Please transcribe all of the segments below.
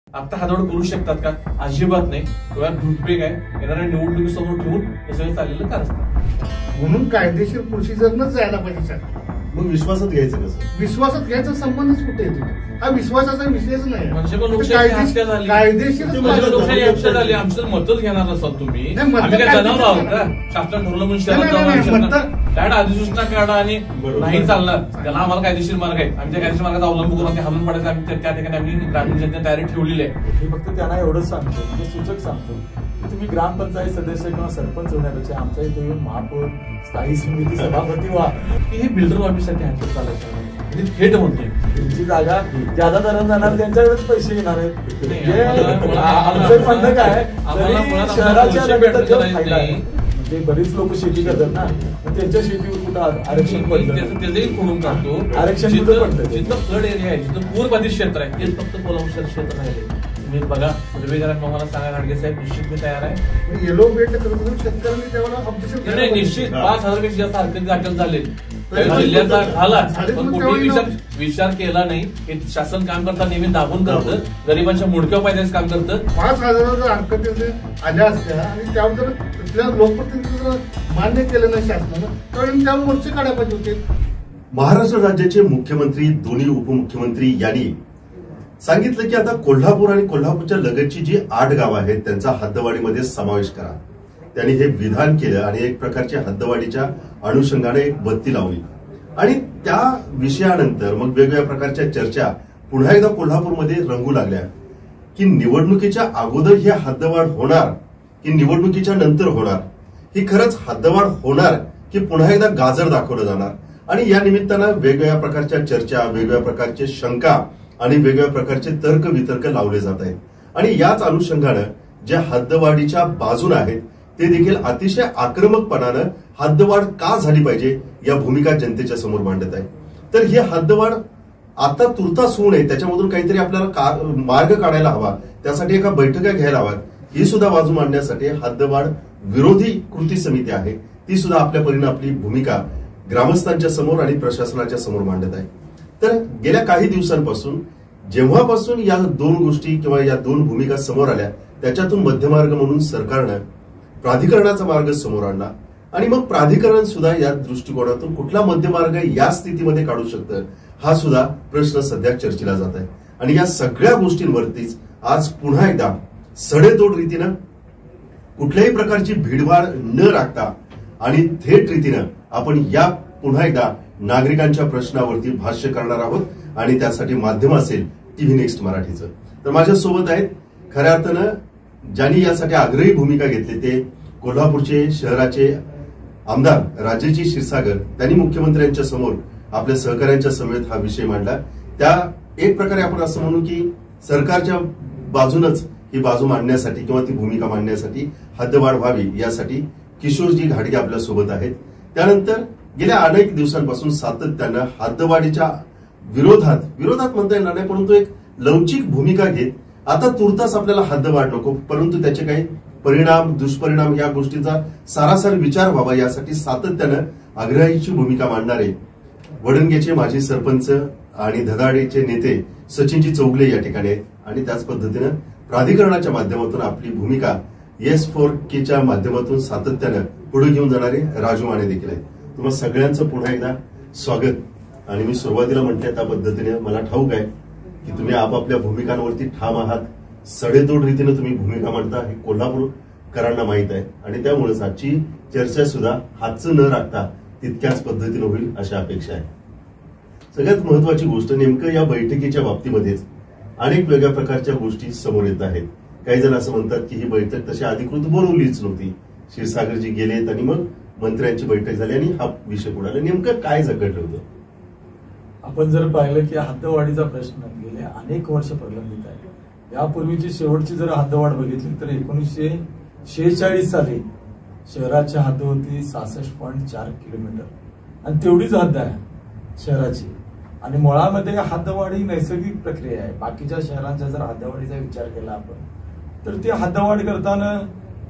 आता हातोड करू शकतात का? अजिबात नाही. तो एक दुर्बेग आहे. येणाऱ्या निवडणुकीसमोर ठेवून हे सगळं चाललेलं कारस्थान. म्हणून कायदेशीर प्रोसिजरनच जायला पाहिजे सर. मग विश्वासात घ्यायचं कसं? विश्वासात घ्यायचा संबंधच कुठे येतो? हा विश्वासाचा विषयच नाही. म्हणजे पण लोकशाही हत्या झाली. कायदेशीर लोकशाही हत्या झाली. आमचं मतच घेणार नसाल तुम्ही. आम्ही काय जनावर आहोत का? शासनात ठरवलं म्हणून शहरात अधिसूचना काढा आणि नाही चालणार त्याला आम्हाला कायदेशीर मार्ग आहे. आम्ही त्या कायदेशीर मार्गाचा अवलंब करून ते हलून पडायचं आम्ही त्या ठिकाणी आम्ही ग्रामीण जनतेने तयारी ठेवलेली आहे. मी फक्त त्यांना एवढंच सांगतो, म्हणजे सूचक सांगतो, तुम्ही ग्रामपंचायत सदस्य किंवा सरपंच होण्यापेक्षा आमच्या इथे येऊन महापौर, स्थायी समिती सभापती व्हा. हे बिल्डर ऑफिससाठी हँडल चालायचं थेट म्हणतोय. त्यांची जागा ज्यादा दरात जाणार त्यांच्याकडेच पैसे घेणार आहेत. आमचं म्हणणं काय, शहराच्या फायदा आहे. म्हणजे बरीच लोक शेती करतात ना, त्यांच्या शेतीवर कुठं आरक्षण पडलं त्याचंही खोडून काढतो. आरक्षण कुठं पडलं? जिथं फ्लड एरिया आहे, जिथं पूरबाधित क्षेत्र आहे, तेच फक्त कोल्हापूर क्षेत्र राहिले. तुम्ही बघा, सर्वेकरांना मला सांगा, गाडगे साहेब निश्चित मी तयार आहे. येलो बेल्ट शेतकऱ्यांनी त्यावेळेला निश्चित 5,000 पेक्षा जास्त हरकत दाखल झाले जिल्ह्याचा झाला, पण कुठेही विचार केला नाही. हे शासन काम करताना नेहमी दाबून करतं, गरिबांच्या मुडक्या पायद्याचं काम करतं. 5,000 हरकती आल्या असत्या आणि त्यावर तिथल्या लोकप्रतिनिधी मान्य केलं नाही शासनानं, त्यावेळी त्यावर मोर्चे काढायला पाहिजे होते. महाराष्ट्र राज्याचे मुख्यमंत्री, दोन्ही उपमुख्यमंत्री यांनी सांगितलं की आता कोल्हापूर आणि कोल्हापूरच्या लगतची जी 8 गावं आहेत त्यांचा हद्दवाढीमध्ये समावेश करा. त्यांनी हे विधान केलं आणि एक प्रकारची हद्दवाढीच्या अनुषंगाने एक बत्ती लावली आणि त्या विषयानंतर मग वेगवेगळ्या प्रकारच्या चर्चा पुन्हा एकदा कोल्हापूरमध्ये रंगू लागल्या की निवडणुकीच्या अगोदर ही हद्दवाढ होणार की निवडणुकीच्या नंतर होणार, ही खरंच हद्दवाढ होणार की पुन्हा एकदा गाजर दाखवलं जाणार. आणि या निमित्तानं वेगवेगळ्या प्रकारच्या चर्चा, वेगवेगळ्या प्रकारचे शंका आणि वेगवेगळ्या प्रकारचे तर्क वितर्क लावले जात आहेत. आणि याच अनुषंगानं ज्या हद्दवाढीच्या बाजून आहेत ते देखील अतिशय आक्रमकपणानं हद्दवाढ का झाली पाहिजे या भूमिका जनतेच्या समोर मांडत आहे. तर ही हद्दवाढ आता तुर्तास होऊ नये, त्याच्यामधून काहीतरी आपल्याला मार्ग काढायला हवा, त्यासाठी एका बैठका घ्यायला हव्यात. ही सुद्धा बाजू मांडण्यासाठी हद्दवाढ विरोधी कृती समिती आहे, ती सुद्धा आपल्या परीने आपली भूमिका ग्रामस्थांच्या समोर आणि प्रशासनाच्या समोर मांडत आहे. तर गेल्या काही दिवसांपासून जेव्हापासून या 2 गोष्टी किंवा या 2 भूमिका समोर आल्या त्याच्यातून मध्यमार्ग म्हणून सरकारनं प्राधिकरणाचा मार्ग समोर आणला आणि मग प्राधिकरण सुद्धा या दृष्टिकोनातून कुठला मध्यमार्ग या स्थितीमध्ये काढू शकतं हा सुद्धा प्रश्न सध्या चर्चेला जात आहे. आणि या सगळ्या गोष्टींवरतीच आज पुन्हा एकदा सडेतोड रीतीनं कुठल्याही प्रकारची भीडभाड न राखता आणि थेट रीतीनं आपण या पुन्हा एकदा नागरिकांच्या प्रश्नावरती भाष्य करणार आहोत आणि त्यासाठी माध्यम असेल टीव्ही नेक्स्ट मराठीचं. तर माझ्यासोबत आहेत खऱ्या अर्थानं ज्यांनी यासाठी आग्रही भूमिका घेतली ते कोल्हापूरचे शहराचे आमदार राजेजी क्षीरसागर. त्यांनी मुख्यमंत्र्यांच्या समोर आपल्या सहकाऱ्यांच्या समेत हा विषय मांडला. त्या एक प्रकारे आपण असं म्हणू की सरकारच्या बाजूनच ही बाजू मांडण्यासाठी किंवा ती भूमिका मांडण्यासाठी हद्दवाढ व्हावी यासाठी किशोरजी घाडगे आपल्या सोबत आहेत. त्यानंतर गेल्या अनेक दिवसांपासून सातत्यानं हद्दवाढीच्या विरोधात म्हणता येणार नाही, परंतु एक लवचिक भूमिका घेत आता तुर्तास आपल्याला हद्दवाढ नको, परंतु त्याचे काही परिणाम, दुष्परिणाम या गोष्टीचा सारासार विचार व्हावा यासाठी सातत्यानं आग्रहाची भूमिका मांडणारे वडणगेचे माजी सरपंच आणि धदाडेचे नेते सचिनजी चौगले या ठिकाणी आहेत. आणि त्याच पद्धतीनं प्राधिकरणाच्या माध्यमातून आपली भूमिका S4Kच्या माध्यमातून सातत्यानं पुढे घेऊन जाणारे राजू माने देखील आहेत. तुम्हा सगळ्यांचं पुन्हा एकदा स्वागत. आणि मी सुरुवातीला म्हटलं त्या पद्धतीने मला ठाऊक आहे की तुम्ही आपापल्या भूमिकांवरती ठाम आहात, सडेतोड रीतीने तुम्ही भूमिका मांडता हे कोल्हापूरकरांना माहीत आहे आणि त्यामुळेच आजची चर्चा सुद्धा हातचं न राखता तितक्याच पद्धतीने होईल अशी अपेक्षा आहे. सगळ्यात महत्वाची गोष्ट नेमकं या बैठकीच्या बाबतीमध्येच अनेक वेगळ्या प्रकारच्या गोष्टी समोर येत आहेत. काही जण असं म्हणतात की ही बैठक तशी अधिकृत बोलवलीच नव्हती, क्षीरसागरजी गेलेत आणि मग मंत्र्यांची बैठक झाली आणि हा विषय पुढे नेमकं काय घडलं होतं? आपण जर पाहिलं की हद्दवाढीचा प्रश्न गेले अनेक वर्ष प्रलंबित आहे. यापूर्वीची शेवटची जर हद्दवाढ बघितली तर 1946 साली शहराच्या हद्द होती 66.4 किलोमीटर आणि तेवढीच हद्द आहे शहराची. आणि मुळामध्ये हद्दवाढ ही नैसर्गिक प्रक्रिया आहे. बाकीच्या शहरांच्या जर हद्दवाढीचा विचार केला आपण तर ती हद्दवाढ करताना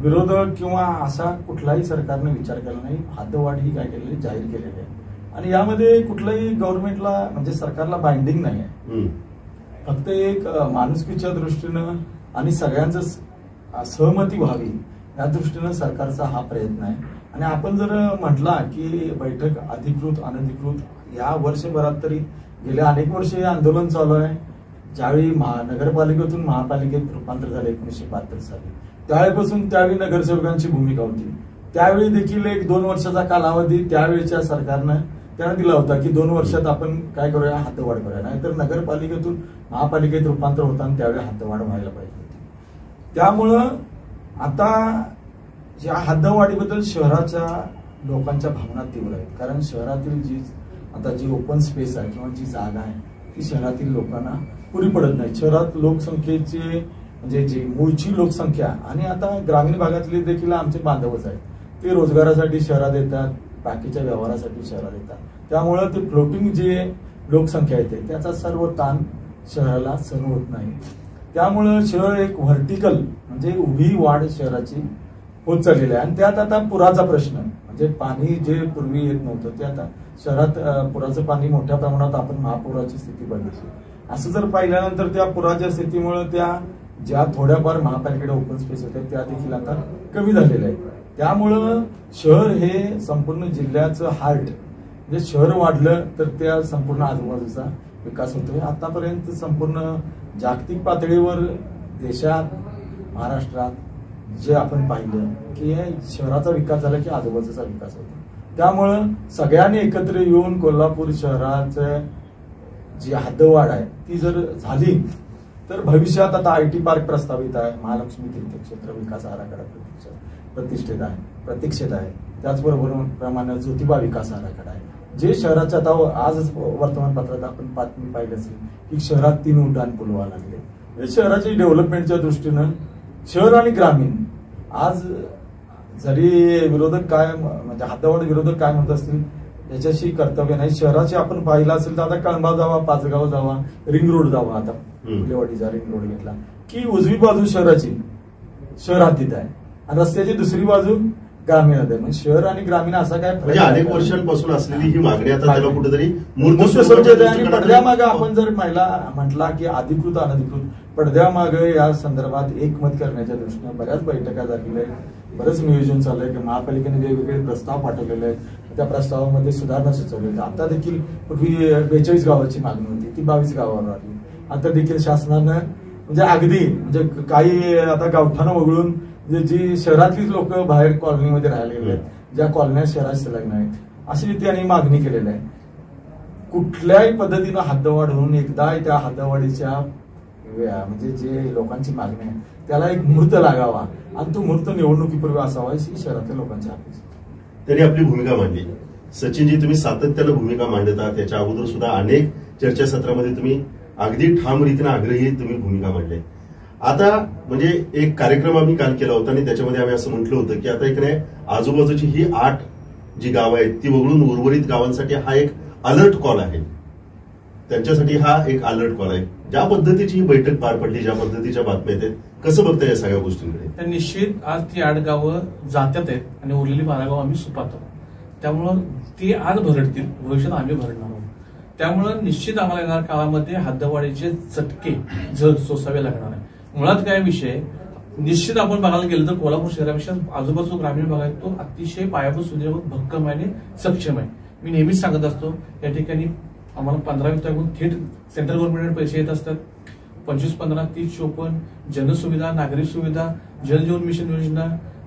विरोधक किंवा असा कुठलाही सरकारने विचार केला नाही. हद्दवाढ ही काय केलेली जाहीर केलेली आहे आणि यामध्ये कुठल्याही गव्हर्नमेंटला म्हणजे सरकारला बाइंडिंग नाही आहे. फक्त एक माणुसकीच्या दृष्टीनं आणि सगळ्यांचं सहमती व्हावी या दृष्टीनं सरकारचा हा प्रयत्न आहे. आणि आपण जर म्हटला की बैठक अधिकृत अनधिकृत या वर्षभरात तरी गेल्या अनेक वर्ष हे आंदोलन चालू आहे. ज्यावेळी नगरपालिकेतून महापालिकेत रूपांतर झालं 1972 साली, त्यावेळेपासून त्यावेळी नगरसेवकांची भूमिका होती. त्यावेळी देखील 1-2 वर्षाचा कालावधी त्यावेळेच्या सरकारनं त्यानं दिला होता की 2 वर्षात आपण काय करूया, हद्दवाढ करूया. नाहीतर नगरपालिकेतून महापालिकेत रूपांतर होताना त्यावेळी हद्दवाढ व्हायला पाहिजे होती. त्यामुळं आता या हद्दवाढीबद्दल शहराच्या लोकांच्या भावना तीव्र आहेत. कारण शहरातील जी ओपन स्पेस आहे किंवा जी जागा आहे ती शहरातील लोकांना पुरी पडत नाही. शहरात लोकसंख्येचे म्हणजे जी मूळची लोकसंख्या आणि आता ग्रामीण भागातले देखील आमचे बांधवच आहेत, ते रोजगारासाठी शहरात येतात, बाकीच्या व्यवहारासाठी शहरात येतात. त्यामुळं ते फ्लोटिंग जे लोकसंख्या येते त्याचा सर्व ताण शहराला सहन होत नाही. त्यामुळं शहर एक व्हर्टिकल म्हणजे उभी वाढ शहराची होत चाललेली आहे. आणि त्यात आता पुराचा प्रश्न म्हणजे पाणी जे पूर्वी येत नव्हतं ते आता शहरात पुराचं पाणी मोठ्या प्रमाणात आपण महापुराची स्थिती बघितली. असं जर पाहिल्यानंतर त्या पुराच्या स्थितीमुळे त्या ज्या थोड्याफार महापालिकेकडे ओपन स्पेस होत्या त्या देखील आता कमी झालेल्या आहेत. त्यामुळं शहर हे संपूर्ण जिल्ह्याचं हार्ट म्हणजे शहर वाढलं तर त्या संपूर्ण आजूबाजूचा विकास होतोय. आतापर्यंत संपूर्ण जागतिक पातळीवर देशात महाराष्ट्रात जे आपण पाहिलं की शहराचा विकास झाला की आजूबाजूचा विकास होतो. त्यामुळं सगळ्यांनी एकत्र येऊन कोल्हापूर शहराचं जी हद्दवाढ आहे ती जर झाली तर भविष्यात आता IT पार्क प्रस्तावित आहे, महालक्ष्मी तीर्थक्षेत्र विकास आराखडा प्रतीक्षेत आहे. त्याचबरोबर प्रमाणे ज्योतिबा विकास आराखडा आहे. जे शहराच्या आता आज वर्तमानपत्रात आपण बातमी पाहिली असेल की शहरात 3 उड्डाण पूल व्हायला लागले. शहराच्या डेव्हलपमेंटच्या दृष्टीनं शहर आणि ग्रामीण आज जरी विरोधक काय म्हणजे हद्दवाढ विरोधक काय म्हणत असतील याच्याशी कर्तव्य नाही. शहराचे आपण पाहिलं असेल तर आता कळंबा जावा, पाचगाव जावा, रिंग रोड जावा, आता फुलेवाडीचा रिंग रोड घेतला की उजवी बाजू शहराची शहर हद्दीत आहे आणि रस्त्याची दुसरी बाजू ग्रामीण आहे. म्हणजे शहर आणि ग्रामीण असा काय म्हणजे अनेक वर्षांपासून असलेली ही मागणी आता त्याला कुठेतरी आणि पडद्यामागे आपण जर म्हटला की अधिकृत अनधिकृत पडद्यामागे या संदर्भात एकमत करण्याच्या दृष्टीने बऱ्याच बैठका झालेल्या आहेत, बरंच नियोजन चालू आहे की महापालिकेने वेगवेगळे प्रस्ताव पाठवलेले आहेत. त्या प्रस्तावामध्ये सुधारणा सुचवल्या. आता देखील पूर्वी 42 गावाची मागणी होती ती 22 गावावर आली. आता देखील शासनानं म्हणजे अगदी म्हणजे काही आता गावठाणं वगळून जी शहरातलीच लोक बाहेर कॉलनीमध्ये राहायला गेले आहेत, ज्या कॉलन्या शहरात संलग्न आहेत, अशी त्यांनी मागणी केलेली आहे. कुठल्याही पद्धतीनं हद्दवाढ होऊन एकदा त्या हद्दवाढीच्या म्हणजे जे लोकांची मागणी आहे त्याला एक मुहूर्त लागावा आणि तो मुहूर्त निवडणुकीपूर्वी असावा ही शहरातल्या लोकांची अपेक्षा. त्यांनी आपली भूमिका मांडली. सचिनजी, तुम्ही सातत्यानं भूमिका मांडता. त्याच्या अगोदर सुद्धा अनेक चर्चासत्रामध्ये तुम्ही अगदी ठाम रीतीने आग्रही तुम्ही भूमिका मांडली. आता म्हणजे एक कार्यक्रम आम्ही काल केला होता आणि त्याच्यामध्ये आम्ही असं म्हटलं होतं की आता इकडे आजूबाजूची ही 8 जी गावं आहेत ती वगळून उर्वरित गावांसाठी हा एक अलर्ट कॉल आहे. त्यांच्यासाठी हा एक अलर्ट कॉल आहे. ज्या पद्धतीची ही बैठक पार पडली, ज्या पद्धतीच्या बातम्या आहेत, कसं बघता या सगळ्या गोष्टींकडे? तर निश्चित आज ती 8 गावं जात्यात आहेत आणि उरलेली 12 गावं आम्ही सुपात आहोत. त्यामुळं ती आज भरडतील, भविष्यात आम्ही भरडणार आहोत. त्यामुळं निश्चित आम्हाला येणाऱ्या काळामध्ये हद्दवाढीचे चटके जर सोसावे लागणार आहे. मुळात काय विषय निश्चित आपण बघायला गेलं तर कोल्हापूर शहरापेक्षा आजूबाजू ग्रामीण भागात तो अतिशय पायाभूत सुविधांवर भक्कम आहे आणि सक्षम आहे. मी नेहमीच सांगत असतो या ठिकाणी आम्हाला 15 वित्ताकडून थेट सेंट्रल गव्हर्नमेंट पैसे येत असतात. 25, 15, 30, 54 जनसुविधा, नागरिक सुविधा, जल जीवन मिशन योजना,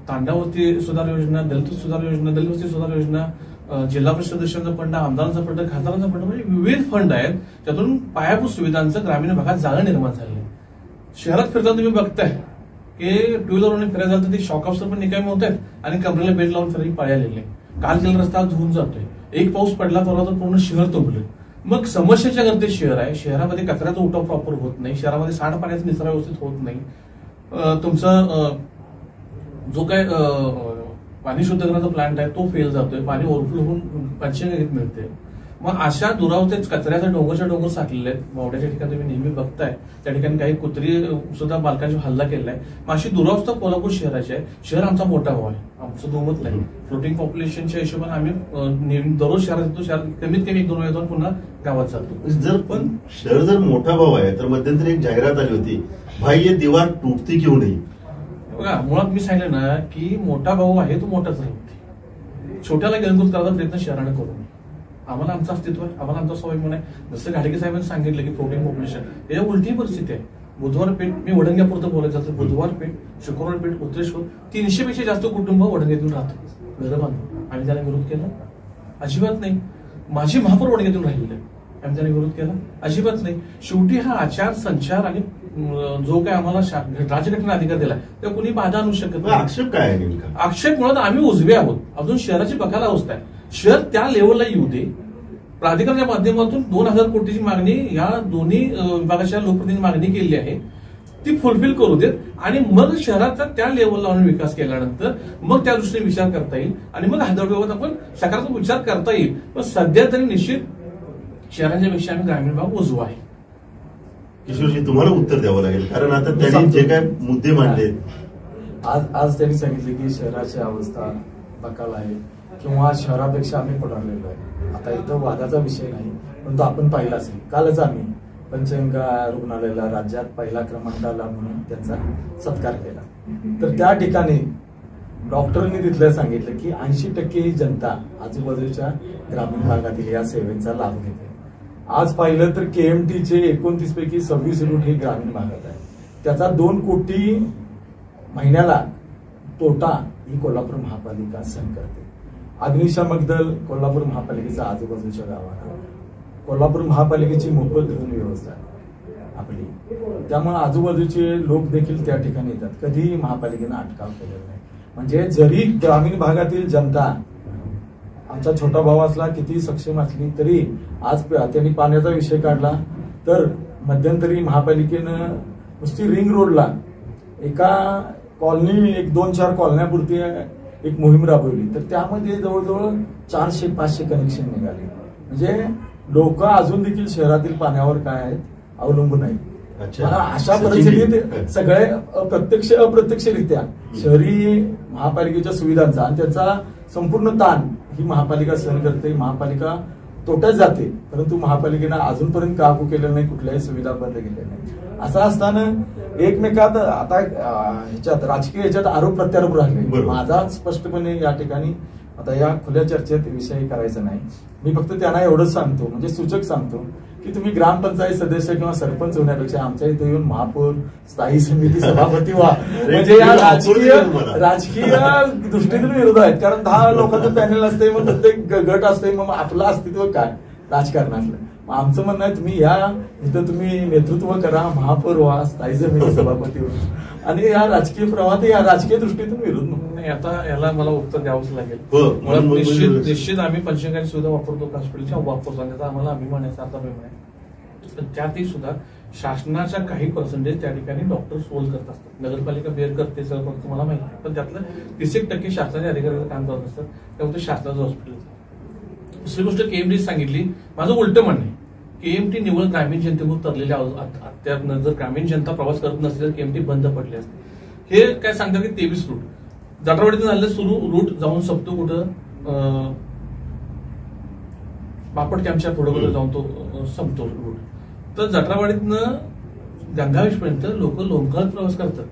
तांडावरती सुधार योजना, दलित सुधार योजना, दलित वस्ती सुधार योजना, जिल्हा परिषद सदस्यांचा फंड, आमदारांचा फंड, खासदारांचा फंड, म्हणजे विविध फंड आहेत त्यातून पायाभूत सुविधांचं ग्रामीण भागात जाळं निर्माण झालं आहे. शहरात फिरताना तुम्ही बघताय की 2 व्हीलरवरून फिरायला झालं तर ते शॉक ऑफिसर पण निकामी होत आहेत आणि कमरेला बेल्ट लावून फिरायला पाळी आलेले. काल केलेला रस्ता धुवून जातोय. एक पाऊस पडला परवा तर पूर्ण शहर तुंबलं. मग समस्याच्या गर्दीत शहर आहे. शहरामध्ये कचऱ्याचा उठाव प्रॉपर होत नाही. शहरामध्ये सांडपाण्याचा निचरा व्यवस्थित होत नाही. तुमचा जो काय पाणी शुद्ध करण्याचा प्लांट आहे तो फेल जातोय. पाणी ओव्हरफ्लो होऊन पंचगंगेत मिळते. मग अशा दुरावस्थेत कचऱ्याचा डोंगर साठलेले आहेत. मावड्याच्या ठिकाणी तुम्ही नेहमी बघताय, त्या ठिकाणी काही कुत्री सुद्धा बालकांची हल्ला केलेला आहे. मग अशी दुरावस्था कोल्हापूर शहराची आहे. शहर आमचा मोठा भाव आहे, आमचं दोमत नाही. फ्लोटिंग पॉप्युलेशनच्या हिशोबाने आम्ही दररोज शहरात येतो, शहरात कमीत कमी 1-2 वेळा जाऊन पुन्हा गावात जातो. जर पण शहर जर मोठा भाव आहे तर मध्यंतरी एक जाहिरात आली होती, भाई ये दीवार तुटती क्यों नाही. बघा, मुळात मी सांगितलं ना की मोठा भाऊ आहे तो मोठाच राहतो. छोट्याला गणगुत करायचा प्रयत्न शहराने करू नये. आम्हाला आमचं अस्तित्व आहे, आम्हाला आमचा स्वाभिमान आहे. जसं घाडगे साहेबांनी सांगितलं की फ्लोटिंग पॉप्युलेशन, याच्या उलटी परिस्थिती आहे. बुधवार पेठ, मी वडंग्यापुरतं बोलायचं असतं, बुधवार पेठ, शुक्रवार पेठ, उत्तरेश्वर 300 पेक्षा जास्त कुटुंब वडंग्यातून राहतो. घरं बांधून आम्ही त्याला विरोध केला अजिबात नाही. माझी महापौर वडंग्यातून राहिलेलं आहे, आम्ही त्याने विरोध केला अजिबात नाही. शेवटी हा आचार संचार आणि जो काय आम्हाला राज्यघटनेने अधिकार दिला त्या कुणी बाधा आणू शकत नाही. आक्षेप काय आहे नेमका? आक्षेप मुळात आम्ही उजवे आहोत. अजून शहराची बकाल अवस्था आहे. शहर त्या लेवलला येऊ दे. प्राधिकरणाच्या माध्यमातून 2000 कोटीची मागणी या दोन्ही विभागाच्या लोकप्रतिनिधी मागणी केली आहे, ती फुलफिल करू देत आणि मग शहराचा त्या लेवलला आणून विकास केल्यानंतर मग त्या दृष्टीने विचार करता येईल आणि मग हद्दबाबत आपण सकारात्मक विचार करता येईल. पण सध्या तरी निश्चित शहरांच्या पेक्षा आम्ही ग्रामीण भाग उजवा आहे. किशोरजी, तुम्हाला उत्तर द्यावं लागेल, कारण आता त्यांनी जे काय मुद्दे मांडले, आज त्यांनी सांगितले की शहराची अवस्था बकाल आहे किंवा शहरापेक्षा आम्ही पडालेलो आहे. आता इथं वादाचा विषय नाही, परंतु आपण पाहिला असेल, कालच आम्ही पंचगंगा रुग्णालयाला राज्यात पहिला क्रमांक आला म्हणून त्यांचा सत्कार केला. तर त्या ठिकाणी डॉक्टरांनी तिथलं सांगितलं की 80% ही जनता आजूबाजूच्या ग्रामीण भागातील या सेवेचा लाभ घेते. आज पाहिलं तर KMTचे 29 पैकी 26 रूट हे ग्रामीण भागात आहे. त्याचा 2 कोटी महिन्याला तोटा ही कोल्हापूर महापालिका सहन करते. अग्निशामक दल कोल्हापूर महापालिकेच्या आजूबाजूच्या गावात, कोल्हापूर महापालिकेची मोफत ड्रोन व्यवस्था आपली, त्यामुळे आजूबाजूचे लोक देखील त्या ठिकाणी येतात. कधीही महापालिकेनं अटकाव केलेला नाही. म्हणजे जरी ग्रामीण भागातील जनता आमचा छोटा भाऊ असला, किती सक्षम असली तरी आज त्यांनी पाण्याचा विषय काढला तर मध्यंतरी महापालिकेनं नुसती रिंग रोडला एका कॉलनी 1-2-4 कॉलन्यापुरती एक मोहीम राबवली, तर त्यामध्ये जवळजवळ 400-500 कनेक्शन निघाले. म्हणजे लोक अजून देखील शहरातील पाण्यावर काय आहेत अवलंबून आहेत. अशा परिस्थितीत सगळे अप्रत्यक्षरित्या शहरी महापालिकेच्या सुविधांचा आणि त्याचा संपूर्ण ताण ही महापालिका सहन करते. महापालिका तोट्यात जाते, परंतु महापालिकेनं अजूनपर्यंत काबू केलेलं नाही, कुठल्याही सुविधा बंद केल्या नाही. असं असताना एकमेकात आता ह्याच्यात राजकीय ह्याच्यात आरोप प्रत्यारोप राहिले. माझा स्पष्टपणे या ठिकाणी आता या खुल्या चर्चेत विषय करायचा नाही. मी फक्त त्यांना एवढंच सांगतो, म्हणजे सूचक सांगतो की तुम्ही ग्रामपंचायत सदस्य किंवा सरपंच होण्यापेक्षा आमच्या इथे येऊन महापौर, स्थायी समिती सभापती व्हा. म्हणजे या राजकीय दृष्टीतून विरोध आहेत. कारण 10 लोकांचं पॅनल असते, मग प्रत्येक गट असते, मग आपलं अस्तित्व काय राजकारणातलं. आमचं म्हणणं आहे तुम्ही या इथं तुम्ही नेतृत्व करा, महापौर व्हा, स्थायी समिती सभापती व्हा आणि या राजकीय प्रवाहात या राजकीय दृष्टीतून विरोध नाही. आता याला मला उत्तर द्यावंच लागेल. निश्चित आम्ही पंचगंगाची सुविधा वापरतो, हॉस्पिटलच्या वापरतो, त्याचा आम्हाला अभिमान आहे, सार्थ अभिमान आहे. पण त्यातही सुद्धा शासनाच्या काही पर्सेंटेज त्या ठिकाणी डॉक्टर सोल्व करत असतात. नगरपालिका बेअर करते सर, फक्त मला माहिती आहे, पण त्यातलं 30% शासनाच्या अधिकाऱ्याचं काम करत असतात. त्यामुळे शासनाचं हॉस्पिटल. दुसरी गोष्ट KMT सांगितली, माझं उलटं म्हणणं आहे. KMT निवड ग्रामीण जनतेवर तरलेल्या अत्यात जर ग्रामीण जनता प्रवास करत नसली तर KMT बंद पडले असते. हे काय सांगतात की 23 रूट जाटरावाडीतून झालेलं सुरू रूट जाऊन संपतो कुठं बापट कॅम्पच्या पुढे जाऊन तो संपतो रूट. तर जाटरावाडीतनं गंगावेश पर्यंत लोक लोंबकळत प्रवास करतात.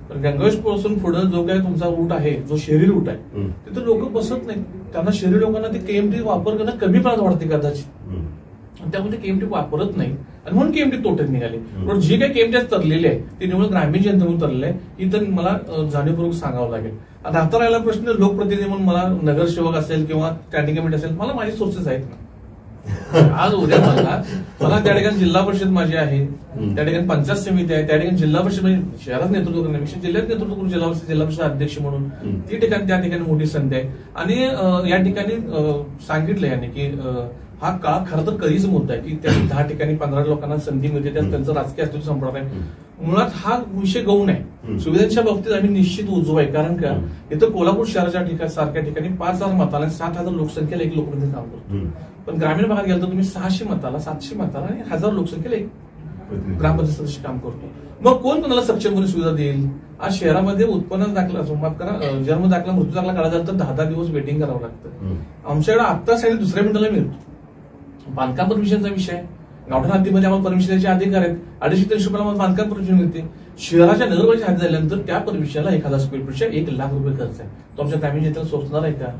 पण गंगावेश पासून पुढे जो काय तुमचा रूट आहे, जो शहरी रूट आहे, तिथे लोक बसत नाहीत. त्यांना शहरी लोकांना ते KMT वापर करणं कमी प्रमाणात वाटते कदाचित, त्यामुळे KMT वापरत नाही आणि म्हणून KMT तोट्यात निघाले. पण जे काही KMT तरलेले आहे ते निवड ग्रामीण जनतेतून तरलेले आहे, ही तर मला जाणीवपूर्वक सांगावं लागेल. आता आता राहिला प्रश्न लोकप्रतिनिधी म्हणून मला नगरसेवक असेल किंवा स्टँडिंग कमिटी असेल, मला माझे सोर्सेस आहेत ना. आज उद्या मला त्या ठिकाणी जिल्हा परिषद माझी आहे, त्या ठिकाणी पंचायत समिती आहे, त्या ठिकाणी जिल्हा परिषद म्हणजे शहरात नेतृत्व करण्यापेक्षा जिल्ह्यात नेतृत्व करून जिल्हा परिषद अध्यक्ष म्हणून ती ठिकाणी त्या ठिकाणी मोठी संधी आहे. आणि या ठिकाणी सांगितलं याने की हा काळ खरं तर कधीच मुद्दा आहे की त्या 10 ठिकाणी 15 लोकांना संधी मिळते, त्यात त्यांचं राजकीय अस्तित्व संपणार आहे. मुळात हा विषय गौण आहे. सुविधांच्या बाबतीत आम्ही निश्चित उजव आहे. कारण का इथं कोल्हापूर शहराच्या ठिकाणी सारख्या ठिकाणी 5,000 मताला 7,000 लोकसंख्येला एक लोकप्रतिनिधी काम करतो. पण ग्रामीण भागात गेलं तर तुम्ही 600 मताला 700 मताला आणि 1000 लोकसंख्येला एक ग्रामपंचायत सदस्य काम करतो. मग कोण कोणाला सक्षमपणे सुविधा देईल? आज शहरामध्ये उत्पन्न दाखला माफ करा जन्म दाखला मृत्यू दाखला काढायला तर 10 दिवस वेटिंग करावं लागतं. आमच्याकडे आत्ता सांगितलं दुसऱ्या मिनिटाला मिळतो. बांधकाम परमिशनचा विषय आहे. गावठाण हद्दीमध्ये आम्हाला परमिशन द्यायचे अधिकार आहेत. 250-300 रुपयाला आम्हाला बांधकाम परमिशन मिळते. शहराच्या नगरपालिकेच्या हद्दी झाल्यानंतर त्या परमिशनला 1000 स्क्वेअर फीटच्या 1 लाख रुपये खर्च आहे. तो आमच्या ग्रामीण जनतेला सोचणार आहे का?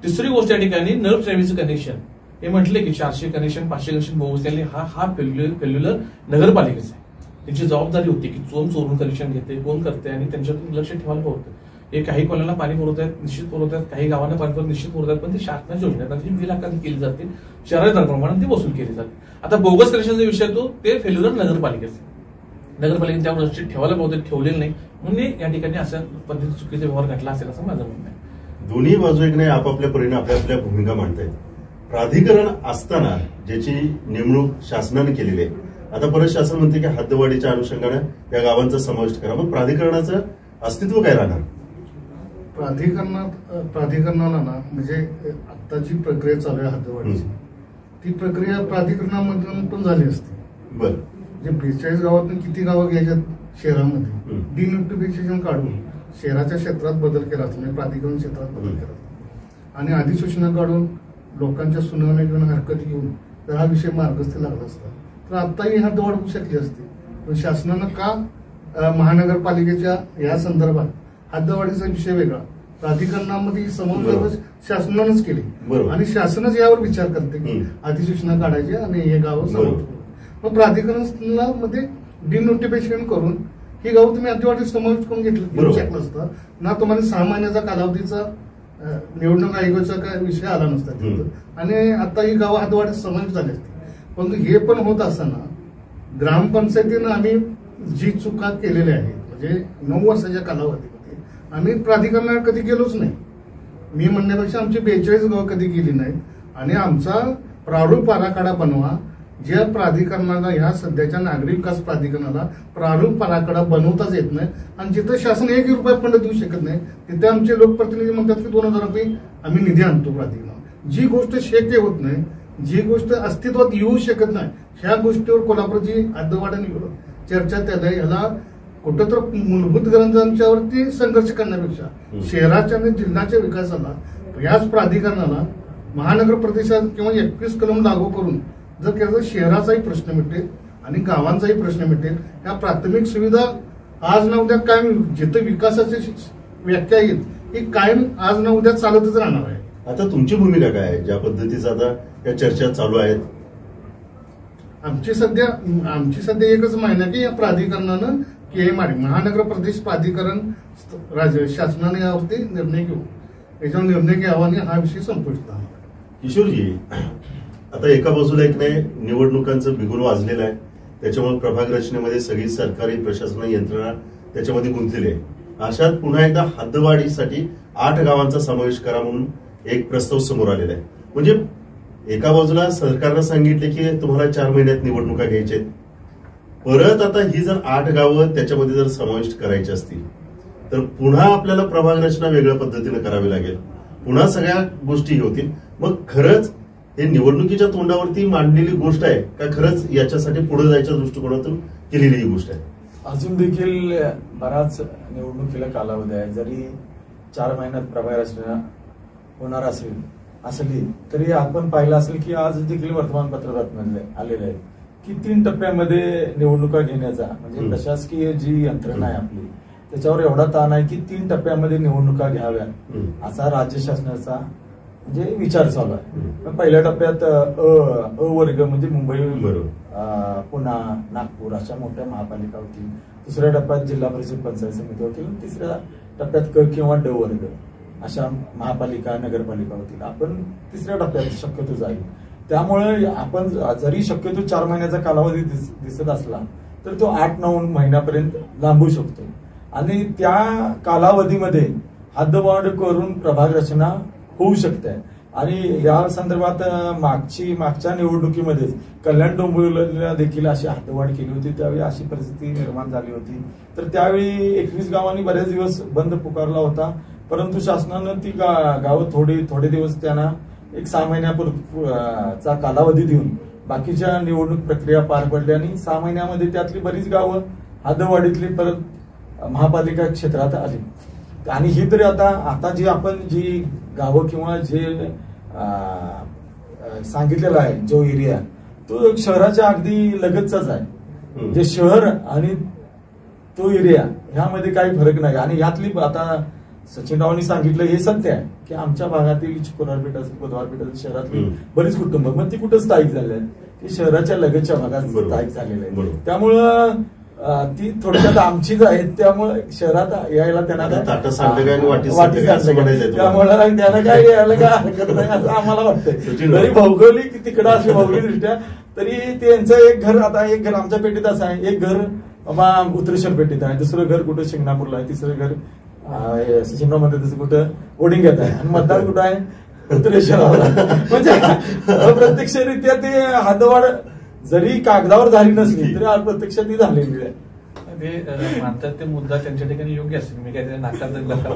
तिसरी गोष्ट या ठिकाणी नळ ट्रॅव्हल्सचं कनेक्शन हे म्हटले की 400 कनेक्शन 500 कनेक्शन बोगस हा फेल्युलर नगरपालिकेचा आहे. त्यांची जबाबदारी होती की चोरून कनेक्शन घेते कोण करते आणि त्यांच्यातून लक्ष ठेवायला होतं. हे काही कॉलनीला पाणी पुरवत आहेत निश्चित पुरवत आहेत काही गावांना पाणी पुरवत निश्चित पुरवत आहेत पण ती शासनाची योजना त्याची बिल आकारणी केली जाते शहराच्या प्रमाणात ती वसूल केली जाते. आता बोगस कनेक्शनचा विषय तो ते फेल्युलर नगरपालिकेचा नगरपालिकेने त्यावर लक्ष ठेवायला बहुतेक ठेवलेलं नाही म्हणून या ठिकाणी अशा पद्धतीने चुकीचा व्यवहार घडला असेल असं माझं म्हणणं आहे. दोन्ही बाजूने आपापल्या परीने आपल्या भूमिका मांडतायत. प्राधिकरण असताना ज्याची नेमणूक शासनाने केलेली आहे आता परत शासन म्हणते की हद्दवाढीच्या अनुषंगाने या गावांचा समावेश करा. मग प्राधिकरणाचं अस्तित्व काय राहणार? प्राधिकरणाला ना म्हणजे आता जी प्रक्रिया चालू आहे हद्दवाढीची ती प्रक्रिया प्राधिकरणामधून पण झाली असते. बरं जे 42 गावातून किती गावं घ्यायच्यात शहरामध्ये डिनोटिफिकेशन काढून शहराच्या क्षेत्रात बदल केला असतो म्हणजे प्राधिकरण क्षेत्रात बदल केला असतो आणि अधिसूचना काढून लोकांच्या सुनावण्या घेऊन हरकत घेऊन जर हा विषय मार्गस्थी लागला असता तर आताही हद्दवाढ होऊ शकली असती. पण शासनानं का महानगरपालिकेच्या या संदर्भात हद्दवाढीचा विषय वेगळा प्राधिकरणामध्ये समावेश शासनानंच केली आणि शासनच यावर विचार करते की अधिसूचना काढायची आणि हे गाव समावेश. मग प्राधिकरणामध्ये डिनोटिफिकेशन करून ही गाव तुम्ही हद्दवाढीत समावेश करून घेऊ शकलं असतं ना. तुम्हाला 6 महिन्याचा कालावधीचा निवडणूक आयोगाचा काय विषय आला नसता आणि आता ही गावं हद्दवाढीत समावेश झाली असते. परंतु हे पण होत असताना ग्रामपंचायतीनं आम्ही जी चुका केलेल्या आहेत म्हणजे 9 वर्षाच्या कालावधीमध्ये आम्ही प्राधिकरणात कधी गेलोच नाही. मी म्हणण्यापेक्षा आमची 42 गावं कधी गेली नाहीत आणि आमचा प्रारूप आराखडा बनवा ज्या प्राधिकरणाला ह्या सध्याच्या नागरी विकास प्राधिकरणाला प्रारूप आराखडा बनवताच येत नाही आणि जिथं शासन 1 रुपया फंड देऊ शकत नाही तिथे आमचे लोकप्रतिनिधी म्हणतात की 2000 रुपये आम्ही निधी आणतो प्राधिकरणाला. जी गोष्ट शक्य होत नाही जी गोष्ट अस्तित्वात येऊ शकत नाही ह्या गोष्टीवर कोल्हापूरची हद्दवाढ चर्चा त्याला याला कुठंतर मूलभूत गरजांच्यावरती संघर्ष करण्यापेक्षा शहराच्या आणि जिल्ह्याच्या विकासाला याच प्राधिकरणाला महानगर प्रदेशात किंवा 21 कलम लागू करून जर केलं तर शहराचाही प्रश्न मिटेल आणि गावांचाही प्रश्न मिटेल. या प्राथमिक सुविधा आज ना उद्या कायम जिथं विकासाची व्याख्या येईल ही कायम आज ना उद्या चालतच राहणार आहे. आता तुमची भूमिका काय आहे ज्या पद्धतीचा आता या चर्चा चालू आहेत? आमची सध्या एकच माहिती आहे की या प्राधिकरणानं KMRD महानगर प्रदेश प्राधिकरण शासनाने यावरती निर्णय घेऊ याच्यावर निर्णय घ्यावा आणि हा विषय संपुष्ट. किशोरजी आता एका बाजूला एक नाही निवडणुकांचं बिगुल वाजलेलं आहे त्याच्यामुळे प्रभाग रचनेमध्ये सगळी सरकारी प्रशासकीय यंत्रणा त्याच्यामध्ये गुंतलेली आहे. अशात पुन्हा एकदा हद्दवाढीसाठी 8 गावांचा समावेश करा म्हणून एक प्रस्ताव समोर आलेला आहे. म्हणजे एका बाजूला सरकारनं सांगितले की तुम्हाला 4 महिन्यात निवडणुका घ्यायच्या आहेत परत आता ही जर 8 गावं त्याच्यामध्ये जर समाविष्ट करायची असतील तर पुन्हा आपल्याला प्रभाग रचना वेगळ्या पद्धतीने करावी लागेल पुन्हा सगळ्या गोष्टी होतील. मग खरंच हे निवडणुकीच्या तोंडावरती मांडलेली गोष्ट आहे का खरंच याच्यासाठी पुढे जायच्या दृष्टिकोनातून केलेली ही गोष्ट आहे? अजून देखील बराच निवडणुकीला कालावधी आहे. जरी 4 महिन्यात प्रभाग रचना होणार असली तरी आपण पाहिलं असेल की आज देखील वर्तमानपत्र बातम्यांमध्ये आलेले आहे की 3 टप्प्यामध्ये निवडणुका घेण्याचा म्हणजे प्रशासकीय जी यंत्रणा आहे आपली त्याच्यावर एवढा ताण आहे की 3 टप्प्यामध्ये निवडणुका घ्याव्या असा राज्य शासनाचा म्हणजे विचार चालू आहे. पहिल्या टप्प्यात अ वर्ग म्हणजे मुंबई पुणा नागपूर अशा मोठ्या महापालिका होतील. दुसऱ्या टप्प्यात जिल्हा परिषद पंचायत समिती होतील. तिसऱ्या टप्प्यात क किंवा ड वर्ग अशा महापालिका नगरपालिका होतील. आपण तिसऱ्या टप्प्यात शक्यतो जाईल. त्यामुळे आपण जरी शक्यतो 4 महिन्याचा कालावधी दिसत असला तर तो 8-9 महिन्यापर्यंत लांबू शकतो आणि त्या कालावधीमध्ये हद्दवाढ करून प्रभाग रचना होऊ शकते. आणि या संदर्भात मागच्या निवडणुकीमध्येच कल्याण डोंबिवलीला देखील अशी हद्दवाढ केली होती. त्यावेळी अशी परिस्थिती निर्माण झाली होती. तर त्यावेळी 21 गावांनी बरेच दिवस बंद पुकारला होता, परंतु शासनानं ती गावं थोडे दिवस त्यांना एक 6 महिन्याचा कालावधी देऊन बाकीच्या निवडणूक प्रक्रिया पार पडल्या आणि 6 महिन्यामध्ये त्यातली बरीच गावं हद्दवाढीतली परत महापालिका क्षेत्रात आली. आणि ही तरी आता जी गावं किंवा जे सांगितलेलं आहे जो एरिया तो शहराच्या अगदी लगतचाच आहे. जे शहर आणि तो एरिया ह्यामध्ये काही फरक नाही. आणि यातली आता सचिनरावांनी सांगितलं हे सत्य आहे की आमच्या भागातील शुक्रवारपेठ असेल बुधवारपेठ असेल शहरातली बरीच कुटुंब मग ती कुठं स्थायिक झाली आहेत की शहराच्या लगतच्या भागात स्थायिक झालेले आहे. त्यामुळं ती थोडक्यात आमचीच आहेत. त्यामुळे शहरात यायला त्यांना त्यामुळे त्यांना काय यायला काय हरकत नाही असं आम्हाला वाटतंय. तरी भौगोलिक तिकडं अशी भौगोलिकदृष्ट्या तरी त्यांचं एक घर आमच्या पेटीत असं आहे. एक घर बाबा उत्तरेश्वर पेटीत आहे, दुसरं घर कुठं शिंगणापूरला आहे, तिसरं घर सचिनराव मध्ये तसं कुठं ओढिंग्यात आहे आणि मतदार कुठं आहे उत्तरेश्वराला. म्हणजे अप्रत्यक्षरित्या ते हद्दवाढ जरी कागदावर झाली नसली तरी अप्रत्यक्षात ती झालेली आहे. ते मानतात ते मुद्दा त्यांच्या ठिकाणी योग्य असेल, मी काही नाकार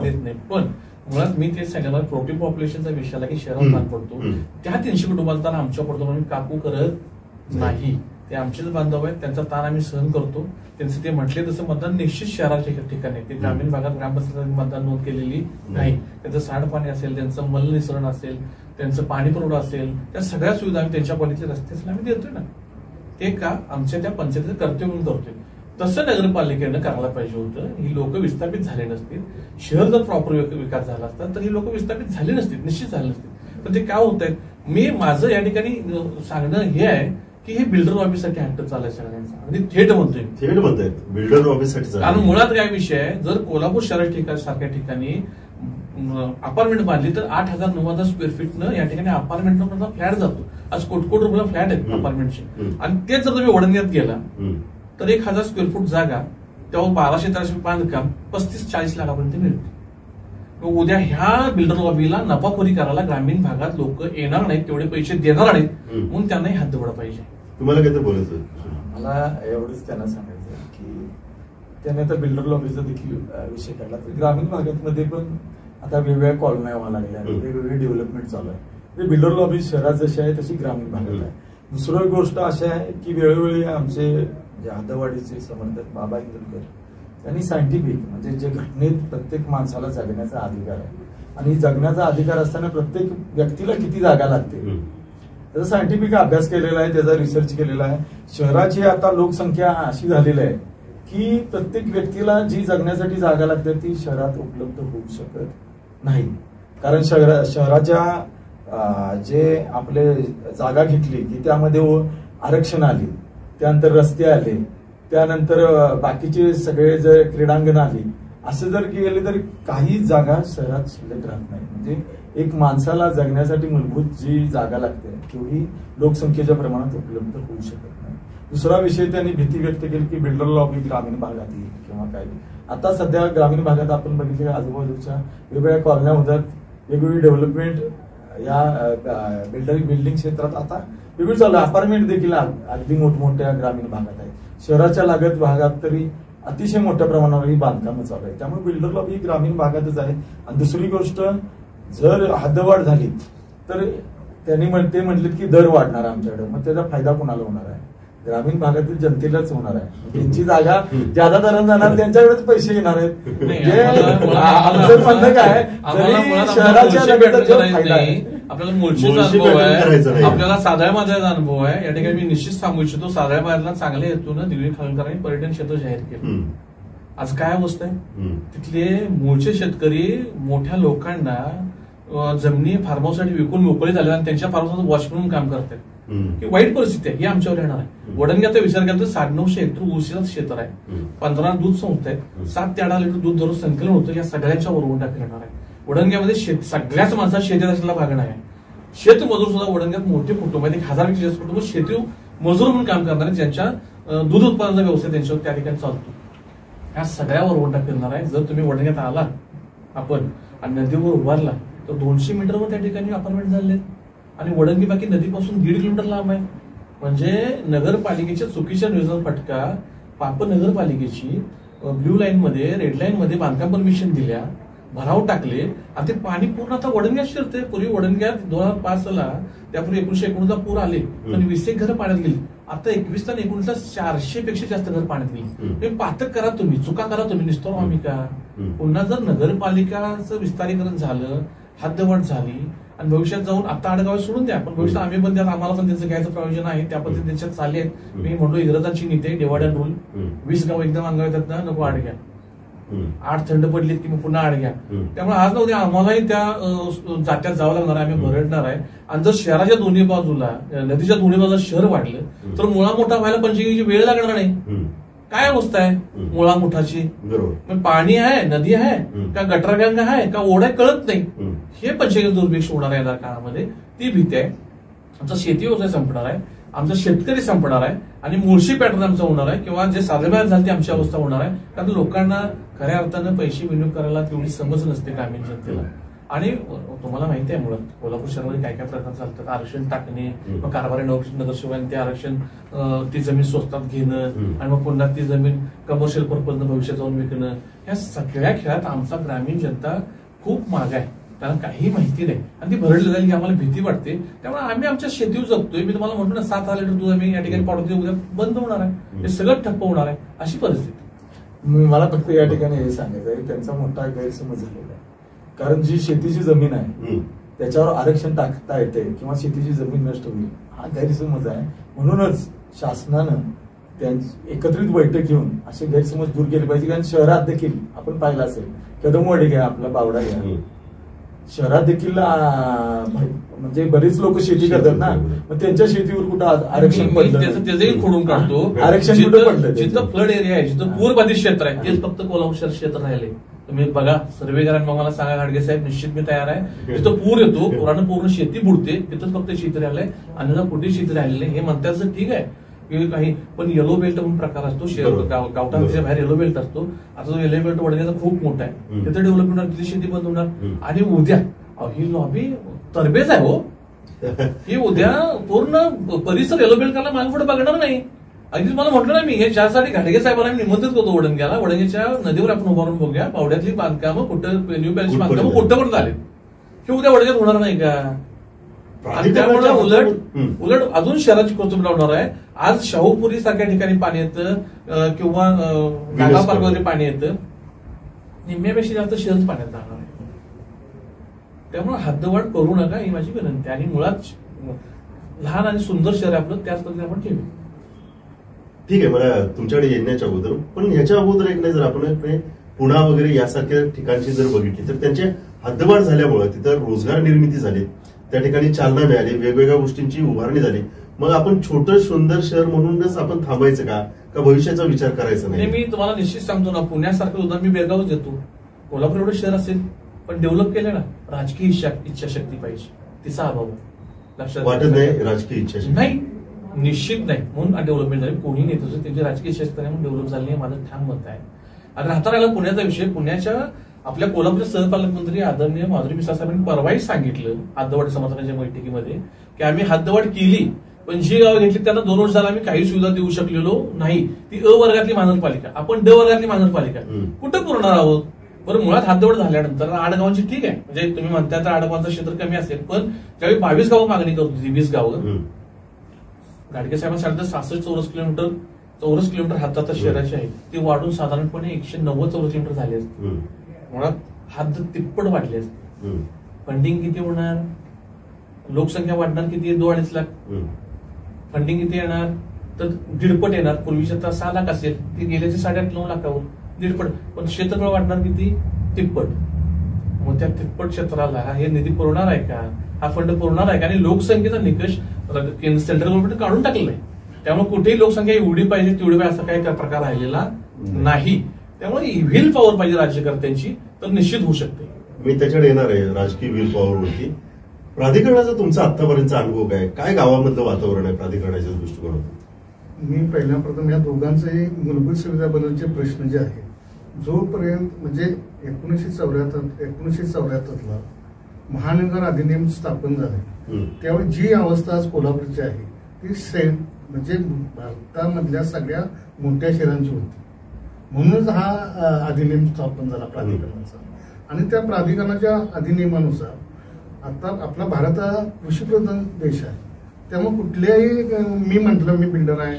देत नाही. पण मुळात मी तेच सांगितलं प्रोटीन पॉप्युलेशनचा विषय आला की शहरात ताण पडतो. त्या 300 कुटुंबाचा ताण आमच्या पडतो म्हणून काकू करत नाही. ते आमचेच बांधव आहेत, त्यांचा ताण आम्ही सहन करतो. त्यांचं ते म्हटले तसं मतदान निश्चित शहराच्या ठिकाणी ते ग्रामीण भागात ग्रामपंचायत मतदान नोंद केलेली नाही. त्यांचं सांडपाणी असेल, त्यांचं मलनिसरण असेल, त्यांचं पाणी पुरवठा असेल, त्या सगळ्या सुविधा आम्ही त्यांच्या पलीकडे रस्ते असेल आम्ही देतोय ना. ते का आमच्या त्या पंचायतीचं कर्तव्य म्हणून करतोय. तसं नगरपालिकेनं करायला पाहिजे होतं. ही लोक विस्थापित झाले नसतील, शहर जर प्रॉपर विकास झाला असता तर ही लोक विस्थापित झाली नसतील, निश्चित झाले नसतील. पण ते काय होत आहेत, मी माझं या ठिकाणी सांगणं हे आहे की हे बिल्डर ऑफिससाठी हट्ट चाललाय सगळ्यांचा आणि थेट म्हणतोय बिल्डर ऑफिससाठी. कारण मुळात काय विषय आहे, जर कोल्हापूर शहर सारख्या ठिकाणी अपार्टमेंट बांधली तर 8,000-9,000 स्क्वेअर फीटनं या ठिकाणी अपार्टमेंटला फ्लॅट जातो. आज कोटी रुपयाला फ्लॅट आहेत अपार्टमेंटचे. आणि तेच जर तुम्ही वडंग्यात गेला तर 1,000 स्क्वेअर फूट जागा तेव्हा 1200-1300 बांधकाम 35-40 लाखापर्यंत मिळते. उद्या ह्या बिल्डर लॉबीला नफाखोरी करायला ग्रामीण भागात लोक येणार नाहीत, तेवढे पैसे देणार नाहीत, म्हणून त्यांनाही हद्दवाढ पाहिजे. तुम्हाला काय बोलायचं? मला एवढंच त्यांना सांगायचं की त्याने आता बिल्डर लॉबीचा देखील विषय काढला. तर ग्रामीण भागामध्ये पण आता वेगवेगळ्या कॉलन्या व्हायला लागल्या, वेगवेगळे डेव्हलपमेंट चालू आहे. बिल्डर लॉबी शहरात जशी आहे तशी ग्रामीण भागात आहे. दुसरी गोष्ट अशी आहे की वेळोवेळी आमचे जे हद्दवाढीचे समर्थक बाबा इंदुरकर त्यांनी सायंटिफिक म्हणजे जे घटनेत प्रत्येक माणसाला जगण्याचा अधिकार आहे आणि जगण्याचा अधिकार असताना प्रत्येक व्यक्तीला किती जागा लागते त्याचा सायंटिफिक अभ्यास केलेला आहे, त्याचा रिसर्च केलेला आहे. शहराची आता लोकसंख्या अशी झालेली आहे की प्रत्येक व्यक्तीला जी जगण्यासाठी जागा लागते ती शहरात उपलब्ध होऊ शकत नाही. कारण शहराच्या जे आपले जागा घेतली की त्यामध्ये आरक्षण आली, त्यानंतर रस्ते आले, त्यानंतर बाकीचे सगळे जर क्रीडांगण आली, असं जर केले तर काही जागा शहरात शिल्लक राहत नाही. म्हणजे एक माणसाला जगण्यासाठी मूलभूत जी जागा लागते तेवढी लोकसंख्येच्या प्रमाणात उपलब्ध होऊ शकत नाही. दुसरा विषय त्यांनी भीती व्यक्त केली की बिल्डर लॉबी ग्रामीण भागात येईल किंवा काय. आता सध्या ग्रामीण भागात आपण बघितले आजूबाजूच्या वेगवेगळ्या कॉलन्या होतात, वेगवेगळी डेव्हलपमेंट या बिल्डिंग क्षेत्रात आता वेगळी चालू आहे. अपार्टमेंट देखील अगदी मोठमोठ्या ग्रामीण भागात आहे. शहराच्या लागत भागात तरी अतिशय मोठ्या प्रमाणावर ही बांधकामं चालू आहे. त्यामुळे बिल्डर लॉबी ग्रामीण भागातच आहे. आणि दुसरी गोष्ट, जर हद्दवाढ झाली तर त्यांनी ते म्हटले की दर वाढणार आमच्याकडे, मग त्याचा फायदा कोणाला होणार आहे? ग्रामीण भागातील जनतेलाच होणार आहे. त्यांची जागा ज्यादा दरात जाणार, त्यांच्याकडेच पैसे येणार आहेत. आमचं म्हणणं काय, शहराच्या फायदा आहे. आपल्याला मूळशीचा अनुभव आहे, आपल्याला साध्या माझ्याचा अनुभव आहे. या ठिकाणी मी निश्चित सांगू इच्छितो, साध्या माझ्याला चांगल्या हेतून दिल्ली खानकरांनी पर्यटन क्षेत्र जाहीर केलं. आज काय अवस्था आहे, तिथले मूळचे शेतकरी मोठ्या लोकांना जमिनी फार्म हाऊससाठी विकून मोकळे झाले आणि त्यांच्या फार्म हाऊस वॉच म्हणून काम करतात. ही वाईट परिस्थिती आहे, ही आमच्यावर येणार आहे. वडंग्याचा विचार केला तर 950 हेक्टर ऊसाचं क्षेत्र आहे, 15 दूध संस्था आहेत, 7 ते 8 लिटर दूध दररोज संकलन होतं. या सगळ्यांच्या वरवंटा फिरणार आहे. वडंग्यामध्ये सगळ्याच माणसाला शेतीत असलेला भाग आहे. शेतमजूर सुद्धा वडंग्यात मोठे कुटुंब आहेत, 1000पेक्षा जास्त कुटुंब शेती मजूर म्हणून काम करणारे, ज्यांच्या दूध उत्पादनाचा व्यवसाय त्यांच्यावर त्या ठिकाणी चालतो. ह्या सगळ्यावर वरवंटा फिरणार आहे. जर तुम्ही वडंग्यात आला आपण आणि नदीवर उभारला तर 200 मीटरवर त्या ठिकाणी अपार्टमेंट झाले आणि वडंगी बाकी नदीपासून 1.5 किलोमीटर लांब आहे. म्हणजे नगरपालिकेच्या चुकीच्या नियोजनाचा फटका पाप नगरपालिकेची ब्ल्यू लाईन मध्ये रेड लाईन मध्ये बांधकाम परमिशन दिल्या, भराव टाकले आणि ते पाणी पूर्ण आता वडंग्यात शिरते. पूर्वी वडंग्यात 2005 ला त्यापूर्वी 1919 पूर आले आणि 20 घरं पाण्यात गेली. आता 21 आणि 19 400 पेक्षा जास्त घर पाण्यात गेली. हे पातक करा तुम्ही, चुका करा तुम्ही, निस्तोर आम्ही का. पुन्हा जर नगरपालिकाचं विस्तारीकरण झालं, हद्दवाढ झाली आणि भविष्यात जाऊन आता आडगाव सोडून द्या, पण भविष्यात आम्ही पण त्यात आम्हाला पण त्याचं घ्यायचं प्रयोजन आहे. त्या पद्धतीने त्याच्यात चालले आहेत. मी म्हणतो इंग्रजांची नीती आहे, डिवाइड अँड रूल. 20 गाव एकदम अंगाव येतात ना, नको आड घ्या. 8 थंड पडलीत की मग पुन्हा आड घ्या. त्यामुळे आज ना उद्या आम्हालाही त्या जात्यात जावं लागणार आहे, आम्ही भरडणार आहे. आणि जर शहराच्या दोन्ही बाजूला, नदीच्या दोन्ही बाजूला शहर वाढलं तर मुळा मोठा व्हायला पंचगंगेची वेळ लागणार नाही. काय अवस्था आहे मुळा मोठाची. बरोबर. पाणी आहे, नदी आहे का गटरगंगा आहे का ओढा कळत नाही. हे पंचगंगा दुर्भिक्ष होणार आहे येणाऱ्या काळामध्ये, ती भीती आहे. आमचा शेती व्यवसाय संपणार आहे, आमचा शेतकरी संपणार आहे आणि मुळशी पॅटर्न आमचा होणार आहे किंवा जे साधेबाहेर झाली ती आमची अवस्था होणार आहे. कारण लोकांना खऱ्या अर्थानं पैसे विनियोग करायला तेवढी समज नसते ग्रामीण जनतेला. आणि तुम्हाला माहिती आहे मुळात कोल्हापूर शहरामध्ये काय काय प्रकार चालतात. आरक्षण टाकणे, मग कारभारी नगरसेवकांनी ते आरक्षण ती जमीन स्वस्तात घेणं आणि मग पुन्हा ती जमीन कमर्शियल पर्पजनं भविष्यात जाऊन विकणं. या सगळ्या खेळात आमचा ग्रामीण जनता खूप माग आहे, त्यांना काही माहिती नाही आणि ती भरडली जाईल की आम्हाला भीती वाटते. त्यामुळे आम्ही आमच्या शेतीवर जगतोय. मी तुम्हाला म्हणतो ना 7,000 लिटर दूध आम्ही या ठिकाणी पाडतो, उद्या बंद होणार आहे, हे सगळं ठप्प होणार आहे, अशी परिस्थिती. मला फक्त या ठिकाणी हे सांगायचं आहे, त्यांचा मोठा गैरसमज झालेला आहे. कारण जी शेतीची जमीन आहे त्याच्यावर आरक्षण टाकता येते किंवा शेतीची जमीन नष्ट होईल, हा गैरसमज आहे. म्हणूनच शासनानं त्यांची एकत्रित बैठक घेऊन असे गैरसमज दूर केले पाहिजे. कारण शहरात देखील आपण पाहिलं असेल, कदमवाडी घ्या, आपला बावडा घ्या, शहरात देखील म्हणजे बरीच लोक शेती करतात ना, मग त्यांच्या शेतीवर कुठं आरक्षण पडलं, त्याचंही खोडून काढतो. आरक्षण कुठं पडलं. जिथं फ्लड एरिया आहे, जिथं पूरबाधित क्षेत्र आहे, तेच फक्त कोल्हापूर शहर क्षेत्र राहिले. तुम्ही बघा, सर्वे करा, मग मला सांगा घाडगे साहेब, निश्चित मी तयार आहे. जिथं पूर येतो, पुरानं पूर्ण शेती बुडते, तिथंच फक्त शेती राहिलंय, अन्यथा कुठे शेती राहिलेली नाही. हे म्हणतात ठीक आहे की काही, पण येलो बेल्ट म्हणून प्रकार असतो, गावठाणाच्या बाहेर येलो बेल्ट असतो. आता जो येलो बेल्ट वडण्याचा खूप मोठा आहे, तिथे डेव्हलपमेंट होणार, तिथे शेती बंद होणार. आणि उद्या ही लॉबी तरबेज आहे हो, ही उद्या पूर्ण परिसर येलो बेल्ट करायला मागे पुढे बघणार नाही. अगदी मला म्हटलं ना मी, हे ज्यासाठी घाडगे साहेबांना निमंत्रित करतो वडंग्याला, वडंग्याच्या नदीवर आपण उभारून बघूया पावड्यातली बांधकामं कुठं, न्यू पॅलेसची बांधकामं कुठं झाले, हे उद्या वडंग्यात होणार नाही का. त्यामुळे उलट अजून शहराची कोचंबी लावणार आहे. आज शाहूपुरी सारख्या ठिकाणी पाणी येतं किंवा नागा पार्क वगैरे पाणी येतं, निम्म्यापेक्षा जास्त शहरच पाण्यात जाणार आहे. त्यामुळे हद्दवाढ करू नका ही माझी विनंती. आणि मुळात लहान आणि सुंदर शहर आपलं त्याच पद्धतीने आपण ठेवू. ठीक आहे, मला तुमच्याकडे येण्याच्या अगोदर, पण ह्याच्या अगोदर एक नाही, जर आपण पुणा वगैरे यासारख्या ठिकाणची जर बघितली तर त्यांची हद्दवाढ झाल्यामुळे तिथं रोजगार निर्मिती झाली, त्या ठिकाणी चालना मिळाली, वेगवेगळ्या गोष्टींची उभारणी झाली. मग आपण छोटं सुंदर शहर म्हणूनच आपण थांबायचं का भविष्याचा विचार करायचा नाही. मी तुम्हाला निश्चित सांगतो ना, पुण्यासारखं उदाहरण मी बेळगावच देतो. कोल्हापूर एवढं शहर असेल पण डेव्हलप केलं ना, राजकीय इच्छाशक्ती पाहिजे, तिचा अभाव लक्षात वाटत नाही. राजकीय इच्छाशक्ती नाही, निश्चित नाही, म्हणून डेव्हलपमेंट झाली. कोणी नेतो त्यांची राजकीय इच्छाशक्ती म्हणून डेव्हलप झाली नाही, माझं ठाम मत आहे. आणि राहता राहिला पुण्याचा विषय, पुण्याच्या आपल्या कोल्हापूरचे सहपालकमंत्री आदरणीय माधुरी मिसाळ साहेबांनी परवाही सांगितलं हद्दवाढ समर्थनाच्या बैठकीमध्ये की आम्ही हद्दवाढ केली, पण जी गावं घेतली त्यांना 2 वर्ष झाला आम्ही काही सुविधा देऊ शकलेलो नाही. ती अ वर्गातली महानगरपालिका, आपण ड वर्गातली महानगरपालिका कुठं पुरणार आहोत. बरं, मुळात हद्दवाढ झाल्यानंतर 8 गावांची ठीक आहे, म्हणजे तुम्ही म्हणता तर 8 गावांचं क्षेत्र कमी असेल, पण त्यावेळी 22 गावं मागणी करत होती, 20 गावं. घाडगे साहेबांनी सांगितलं 66 चौरस किलोमीटर हद्द शहराची आहे, ती वाढून साधारणपणे 190 चौरस किलोमीटर झाली असते. मुळात हद्द तिप्पट वाढली असते. फंडिंग किती होणार, लोकसंख्या वाढणार किती, 2-2.5 लाख. फंडिंग किती येणार तर 1.5 येणार. पूर्वीच्या 6 लाख असेल, ती गेल्याचे 8.5-9 लाखावर 1.5. पण क्षेत्रफळ वाढणार किती, तिप्पट. मग त्या तिप्पट क्षेत्राला हे निधी पुरवणार आहे का, हा फंड पुरवणार आहे का. आणि लोकसंख्येचा निकष सेंट्रल गव्हर्नमेंट काढून टाकलेला आहे, त्यामुळे कुठेही लोकसंख्या एवढी पाहिजे तेवढी पाहिजे असा काही प्रकार राहिलेला नाही. त्यामुळे व्हील पॉवर पाहिजे राज्यकर्त्यांची, तर निश्चित होऊ शकते. मी त्याच्याकडे येणार आहे राजकीय व्हील पॉवरवरती. प्राधिकरणाचा तुमचा आतापर्यंतचा अनुभव काय गावामधलं वातावरण आहे प्राधिकरणाच्या दृष्टिकोनातून? मी पहिल्याप्रथम या दोघांचे मूलभूत सुविधा बदलचे प्रश्न जे आहेत, जोपर्यंत म्हणजे 1974ला महानगर अधिनियम स्थापन झाले त्यावेळी जी अवस्था आज कोल्हापूरची आहे ती म्हणजे भारतामधल्या सगळ्या मोठ्या शहरांची होती. म्हणूनच हा अधिनियम स्थापन झाला प्राधिकरणाचा. आणि त्या प्राधिकरणाच्या अधिनियमानुसार आता आपला भारत हा कृषीप्रधान देश आहे. त्यामुळे कुठल्याही मी म्हटलं मी बिल्डर आहे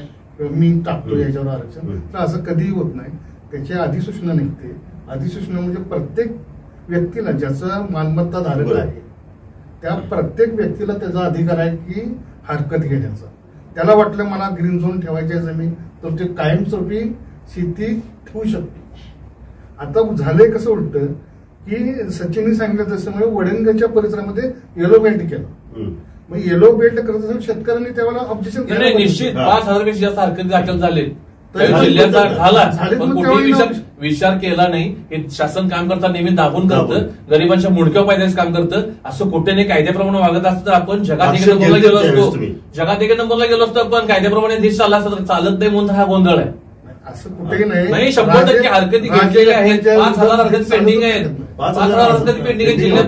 मी टाकतो याच्यावर आरक्षण तर असं कधीही होत नाही. त्याची अधिसूचना निघते. अधिसूचना म्हणजे प्रत्येक व्यक्तीला ज्याचा मालमत्ता धारक आहे त्या प्रत्येक व्यक्तीला त्याचा अधिकार आहे की हरकत घेण्याचा. त्याला वाटलं मला ग्रीन झोन ठेवायची आहे जमीन तर ते कायमस्वरूपी शेती ठेवू शकतो. आता झालंय कसं उलट की सचिनने सांगितलं तसं वडंगच्या परिसरामध्ये येलो बेल्ट केलं. मग येलो बेल्ट करत असेल शेतकऱ्यांनी त्यावेळेला ऑब्जेक्शन केलं. निश्चित 5,000 पेक्षा जास्त हरकत दाखल झाले जिल्ह्याचा झाला पण कुठेही विचार केला नाही. हे शासन काम करताना नेहमी दाबून करतं गरिबांच्या मुंडक्या पायद्याच काम करतं. असं कुठे नाही कायद्याप्रमाणे वागत असतं तर आपण जगात एका नंबरला गेलो असतो. जगात एका नंबरला गेलो असतो पण कायद्याप्रमाणे देश चालला असता तर चालत नाही म्हणून हा गोंधळ आहे. असं कुठेही नाही. 100% हरकती घेतलेल्या आहेत. 5,000 हरकत पेंडिंग आहेत. 5,000 हरकती पेंडिंग आहेत जिल्ह्यात.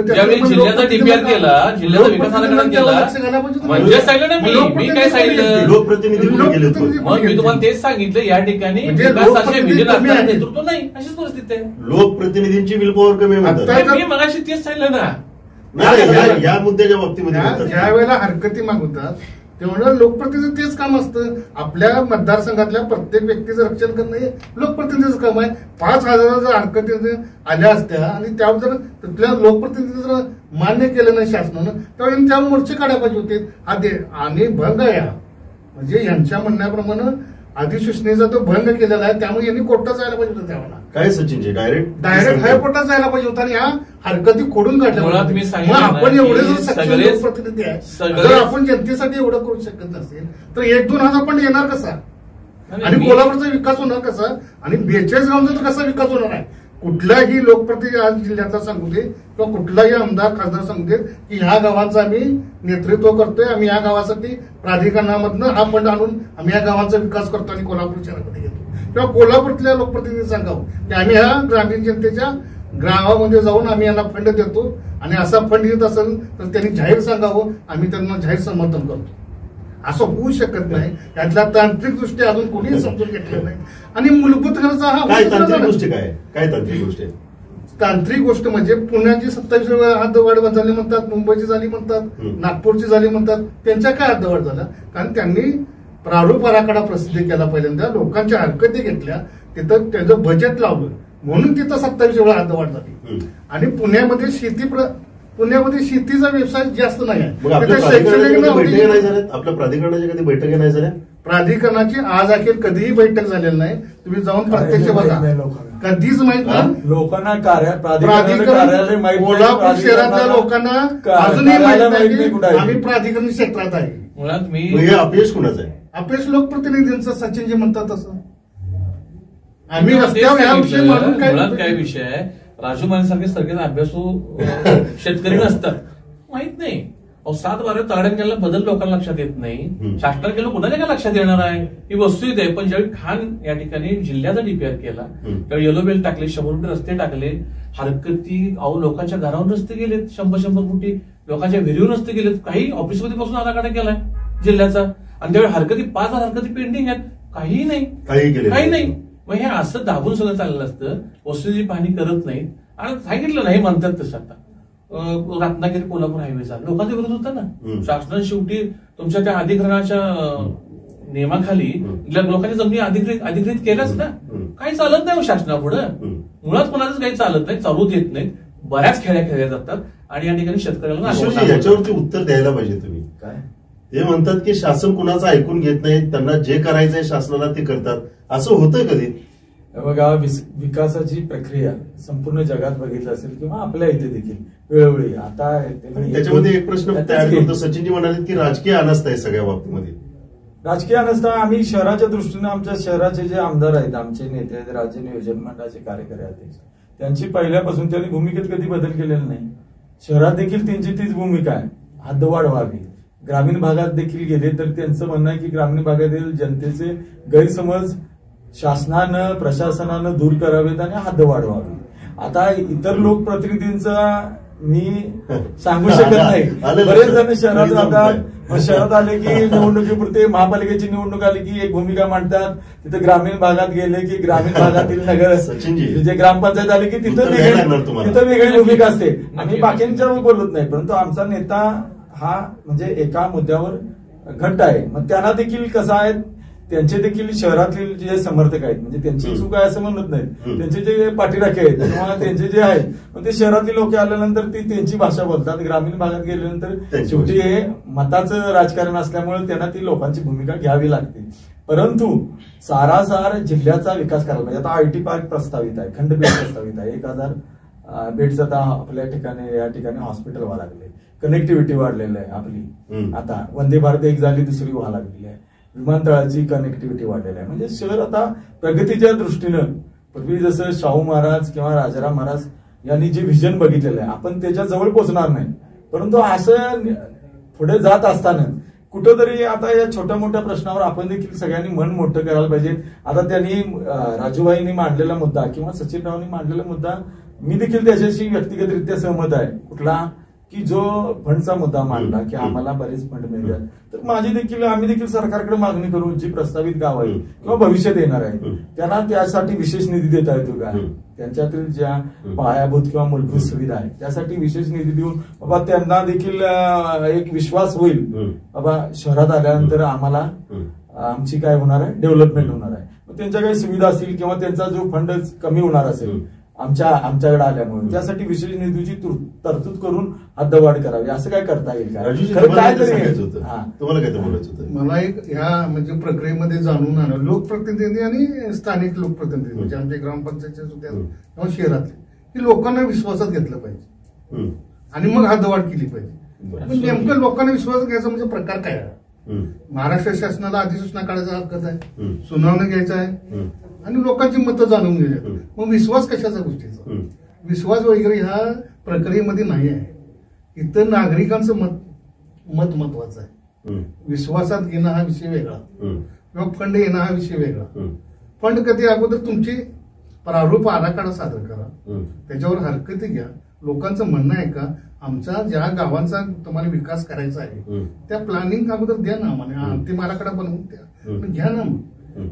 ज्यावेळी जिल्ह्याचा डीपीआर केला जिल्ह्याचा विकास आराखडा केला म्हणजे सांगितलं मी काय सांगितलं लोकप्रतिनिधी मग मी तुम्हाला तेच सांगितलं या ठिकाणी विकासाचे नेतृत्व नाही अशीच परिस्थिती आहे. लोकप्रतिनिधींची विल पॉवर कमी म्हणतात. मी मगाशी तेच सांगितलं ना या मुद्द्याच्या बाबतीमध्ये ज्या वेळेला हरकती मागवतात तेवढं लोकप्रतिनिधी तेच काम असतं. आपल्या मतदारसंघातल्या प्रत्येक व्यक्तीचं रक्षण करणं हे लोकप्रतिनिधीचं काम आहे. 5,000 जर हरकती आल्या असत्या आणि त्यावर जर तिथल्या लोकप्रतिनिधी जर मान्य केलं नाही शासनानं त्यावेळी त्यावर मोर्चे काढायला पाहिजे होते. आणि भंग आहे म्हणजे यांच्या म्हणण्याप्रमाणे अधिसूचनेचा तो भंग केलेला आहे त्यामुळे यांनी कोर्टात जायला पाहिजे होतं. त्यावेळेला काय सचिनजी डायरेक्ट हायकोर्टात जायला पाहिजे होता आणि ह्या हरकती खोडून काढल्या. आपण एवढे जर सक्षम लोकप्रतिनिधी आहे जर आपण जनतेसाठी एवढं करू शकत नसेल तर 1-2 हजार पण येणार कसा आणि कोल्हापूरचा विकास होणार कसा आणि 42 गावांचा तर कसा विकास होणार आहे. कुठलाही लोकप्रतिनिधी आज जिल्ह्यातला सांगू दे किंवा कुठलाही आमदार खासदार सांगू दे की ह्या गावांचं आम्ही नेतृत्व करतोय आम्ही या गावासाठी प्राधिकरणामधनं हा फंड आणून आम्ही या गावांचा विकास करतो आणि कोल्हापूर शहरामध्ये घेतो किंवा कोल्हापूरतल्या लोकप्रतिनिधी सांगावं की आम्ही ह्या ग्रामीण जनतेच्या गावामध्ये जाऊन आम्ही यांना फंड देतो आणि असा फंड येत असेल तर त्यांनी जाहीर सांगावं आम्ही त्यांना जाहीर समर्थन करतो. असं होऊ शकत नाही. यातल्या तांत्रिक दृष्ट्या अजून कोणीही समजून घेतलं नाही. आणि मूलभूत गरजा हा काय तांत्रिक गोष्टी काय तांत्रिक गोष्टी तांत्रिक गोष्ट म्हणजे पुण्याची 27 हद्दवाढ झाली म्हणतात मुंबईची झाली म्हणतात नागपूरची झाली म्हणतात. त्यांच्या काय हद्दवाढ झाल्या कारण त्यांनी प्रारूप आराखडा प्रसिद्ध केला पहिल्यांदा लोकांच्या हरकती घेतल्या तिथं त्याचं बजेट लावलं म्हणून तिथं 27 वेळा हद्दवाढ झाली. आणि पुण्यामध्ये शेतीचा व्यवसाय जास्त नाही आहे. आपल्या प्राधिकरणाच्या कधी बैठकी नाही झाल्या. प्राधिकरणाची आज अखेर कधीही बैठक झालेली नाही. तुम्ही जाऊन प्रत्यक्ष बघा कधीच माहित नाही लोकांना. प्राधिकरण कोल्हापूर शहरातल्या लोकांना अजूनही माहित नाही आम्ही प्राधिकरण क्षेत्रात आहे. मुळात मी अपयश कुणाचं आहे. अपयश लोकप्रतिनिधींचं सचिनजी म्हणतात तसं आम्ही रस्त्यावर काय विषय आहे. राजू मानेसारखे सगळे अभ्यासू शेतकरी नसतात माहित नाही. 7-12 तळाड्यांना बदल लोकांना लक्षात येत नाही. शासनाला केलं कुणाच्या काय लक्षात येणार आहे ही वस्तुस्थिती आहे. पण ज्यावेळी खान या ठिकाणी जिल्ह्याचा डीपीआर केला त्यावेळी येलो बेल्ट टाकले 100 रस्ते टाकले हरकती लोकांच्या घरावर रस्ते गेलेत 100 कोटी लोकांच्या विहिरीवर रस्ते गेलेत. काही ऑफिसमध्ये पासून आराखडा केलाय जिल्ह्याचा आणि त्यावेळी हरकती 5,000 हरकती पेंडिंग आहेत. काही नाही. मग हे असं दाबून सगळं चाललं असतं. वस्तुस्थिती पाहणी करत नाहीत आणि सांगितलं नाही म्हणतात तसं. आता रत्नागिरी कोल्हापूर हायवेचा लोकांचा विरोध होता ना. शासनाने शेवटी तुमच्या त्या अधिग्रहणाच्या नियमाखाली लोकांच्या जमिनी अधिकृत केल्याच ना. काही चालत नाही शासनापुढं. मुळात कोणाच काही चालत नाही चालू देत नाहीत. बऱ्याच खेळ्या खेळल्या जातात आणि या ठिकाणी शेतकऱ्याला याच्यावरती उत्तर द्यायला पाहिजे तुम्ही. काय ते म्हणतात की शासन कुणाचं ऐकून घेत नाही त्यांना जे करायचंय शासनाला ते करतात. असं होतं कधी. बघा विकासाची प्रक्रिया संपूर्ण जगात बघितलं असेल किंवा आपल्या इथे देखील वेळोवेळी आता त्याच्यामध्ये एक प्रश्न तयार करतो. सचिनजी म्हणाले की राजकीय अनास्था आहे सगळ्या बाबतीमध्ये. राजकीय अनास्था आम्ही शहराच्या दृष्टीनं आमच्या शहराचे जे आमदार आहेत आमचे नेते आहेत राज्य नियोजन मंडळाचे कार्यकारी अध्यक्ष त्यांची पहिल्यापासून त्यांनी भूमिकेत कधी बदल केलेला नाही. शहरात देखील त्यांची तीच भूमिका आहे हद्दवाढ व्हावी. ग्रामीण भागात देखील गेले तर त्यांचं म्हणणं आहे की ग्रामीण भागातील जनतेचे गैरसमज शासनानं प्रशासनानं दूर करावेत आणि हद्दवाढ व्हावी. आता इतर लोकप्रतिनिधींचा मी सांगू शकत नाही. बरेच जण शहरात राहतात, शहरात आले की निवडणुकीपुरते महापालिकेची निवडणूक आली की एक भूमिका मांडतात, तिथे ग्रामीण भागात गेले की ग्रामीण भागातील नगर जे ग्रामपंचायत आली की तिथं वेगळी भूमिका असते. आम्ही बाकींच्या बोलत नाही, परंतु आमचा नेता हा म्हणजे एका मुद्द्यावर घट्ट आहे. मग त्यांना देखील कसं आहे, त्यांचे देखील शहरातील जे समर्थक आहेत म्हणजे त्यांची चूक आहे असं म्हणत नाही, त्यांचे जे पाठीराखे आहेत किंवा त्यांचे जे आहेत मग ते शहरातील लोक आल्यानंतर ती त्यांची भाषा बोलतात. ग्रामीण भागात गेल्यानंतर शेवटी हे मताचं राजकारण असल्यामुळे त्यांना ती लोकांची भूमिका घ्यावी लागते. परंतु सारासार जिल्ह्याचा विकास करायला पाहिजे. आता आयटी पार्क प्रस्तावित आहे, खंडपीठ प्रस्तावित आहे, 1000 बेड्स आता आपल्या ठिकाणी या ठिकाणी हॉस्पिटल व्हावं लागले, कनेक्टिव्हिटी वाढलेली आहे आपली. आता वंदे भारत एक झाली, दुसरी व्हावं लागलेली आहे, विमानतळाची कनेक्टिव्हिटी वाढलेली आहे. म्हणजे शहर आता प्रगतीच्या दृष्टीनं पूर्वी जसं शाहू महाराज किंवा राजाराम महाराज यांनी जे व्हिजन बघितलेलं आहे आपण त्याच्या जवळ पोहोचणार नाही, परंतु असं पुढे जात असताना कुठंतरी आता या छोट्या मोठ्या प्रश्नावर आपण देखील सगळ्यांनी मन मोठं करायला पाहिजे. आता त्यांनी राजूभाईंनी मांडलेला मुद्दा किंवा सचिनरावांनी मांडलेला मुद्दा मी देखील त्याच्याशी व्यक्तिगतरित्या सहमत आहे. कुठला की जो फंडचा मुद्दा मांडला की आम्हाला बरेच फंड मिळतात, तर आम्ही देखील सरकारकडे मागणी करू, जी प्रस्तावित गाव आहे किंवा भविष्यात येणार आहे त्यांना त्यासाठी विशेष निधी देता येतो का, त्यांच्यातील ज्या पायाभूत किंवा मूलभूत सुविधा आहे त्यासाठी विशेष निधी देऊन बाबा त्यांना देखील एक विश्वास होईल बाबा शहरात आल्यानंतर आम्हाला आमची काय होणार आहे, डेव्हलपमेंट होणार आहे. मग त्यांच्या काही सुविधा असतील किंवा त्यांचा जो फंड कमी होणार असेल आमच्याकडे आल्यामुळे त्यासाठी विशेष निधीची तरतूद करून हद्दवाढ करावी, असं काय करता येईल का? काय तुम्हाला काय बोलायचं होतं? मला एक ह्या म्हणजे प्रक्रियेमध्ये जाणून आलं, लोकप्रतिनिधी आणि स्थानिक लोकप्रतिनिधी म्हणजे आमच्या ग्रामपंचायतचे सुद्धा किंवा शहरातले की लोकांना विश्वासात घेतलं पाहिजे आणि मग हद्दवाढ केली पाहिजे. नेमकं लोकांना विश्वासात घ्यायचा म्हणजे प्रकार काय आहे? महाराष्ट्र शासनाला अधिसूचना काढायचा हक्क आहे, सुनावणी घ्यायचा आहे आणि लोकांची मतं जाणून घ्यायची. मग विश्वास कशाचा गोष्टीचा? विश्वास वगैरे ह्या प्रक्रियेमध्ये नाही आहे. इथं नागरिकांचं मत महत्वाचं आहे. विश्वासात घेणं हा विषय वेगळा किंवा फंड येणं हा विषय वेगळा. फंड कधी अगोदर तुमची प्रारूप आराखडा सादर करा, त्याच्यावर हरकती घ्या, लोकांचं म्हणणं आहे का, आमच्या ज्या गावांचा तुम्हाला विकास करायचा आहे त्या प्लॅनिंग अगोदर द्या ना, आम्हाला अंतिम आराखडा बनवून द्या, पण घ्या ना.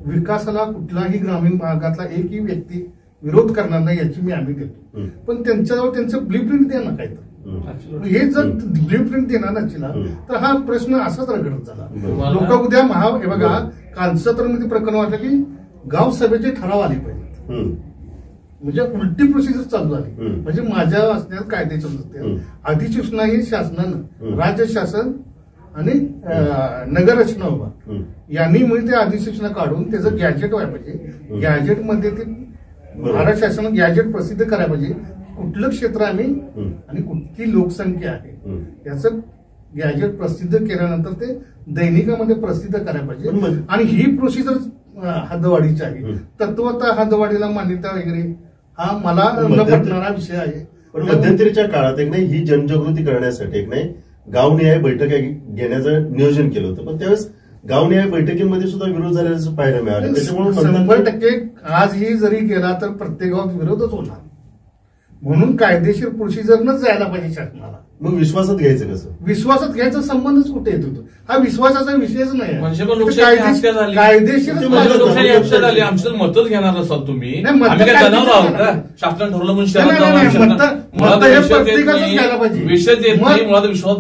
विकासाला कुठलाही ग्रामीण भागातला एकही व्यक्ती विरोध करणार नाही याची मी आम्ही देतो, पण त्यांच्याजवळ त्यांचं ब्ल्यू प्रिंट द्या ना. काय तर हे जर ब्ल्यू प्रिंट देणार नसला तर हा प्रश्न असाच रगडत झाला. लोक उद्या हे बघा कालचं तर मध्ये प्रकरण वाटलं की गाव सभेचे ठराव आले पाहिजे, म्हणजे उलटी प्रोसिजर चालू झाली. म्हणजे माझ्या असण्यात कायद्याच्या दृष्टीने अधिसूचना ही शासनानं, राज्य शासन आणि नगररचना विभाग यांनी म्हणजे ते अधिसूचना काढून त्याचं गॅजेट व्हायला पाहिजे. गॅजेटमध्ये ते महाराष्ट्र शासनानं गॅजेट प्रसिद्ध करायला पाहिजे, कुठलं क्षेत्र आम्ही आणि कुठली लोकसंख्या आहे याचं गॅजेट प्रसिद्ध केल्यानंतर ते दैनिकामध्ये प्रसिद्ध करायला पाहिजे. आणि ही प्रोसिजर हद्दवाढीची आहे. तत्वतः हद्दवाढीला मान्यता वगैरे हा मला न पटणारा विषय आहे. पण मध्यंतरीच्या काळात एक नाही ही जनजागृती करण्यासाठी एक नाही गावनिहाय बैठक घेण्याचं नियोजन केलं होतं, पण त्यावेळेस गावनिहाय बैठकीमध्ये सुद्धा विरोध झाल्याचं पाहायला मिळालं. त्याच्यामुळे 100% आजही जरी गेला तर प्रत्येक गावात विरोधच होणार, म्हणून कायदेशीर प्रोसिजरनच जायला पाहिजे शासनाला. मग विश्वासात घ्यायचं कसं? विश्वासात घ्यायचा संबंधच कुठे येत होतो? हा विश्वासाचा विषयच नाही. कायदेशीर आमचं मतच घेणार नसाल तुम्ही, जनावर आहोत का? शासनानं ठरवलं म्हणून विषयच येत नाही. मुळात विश्वास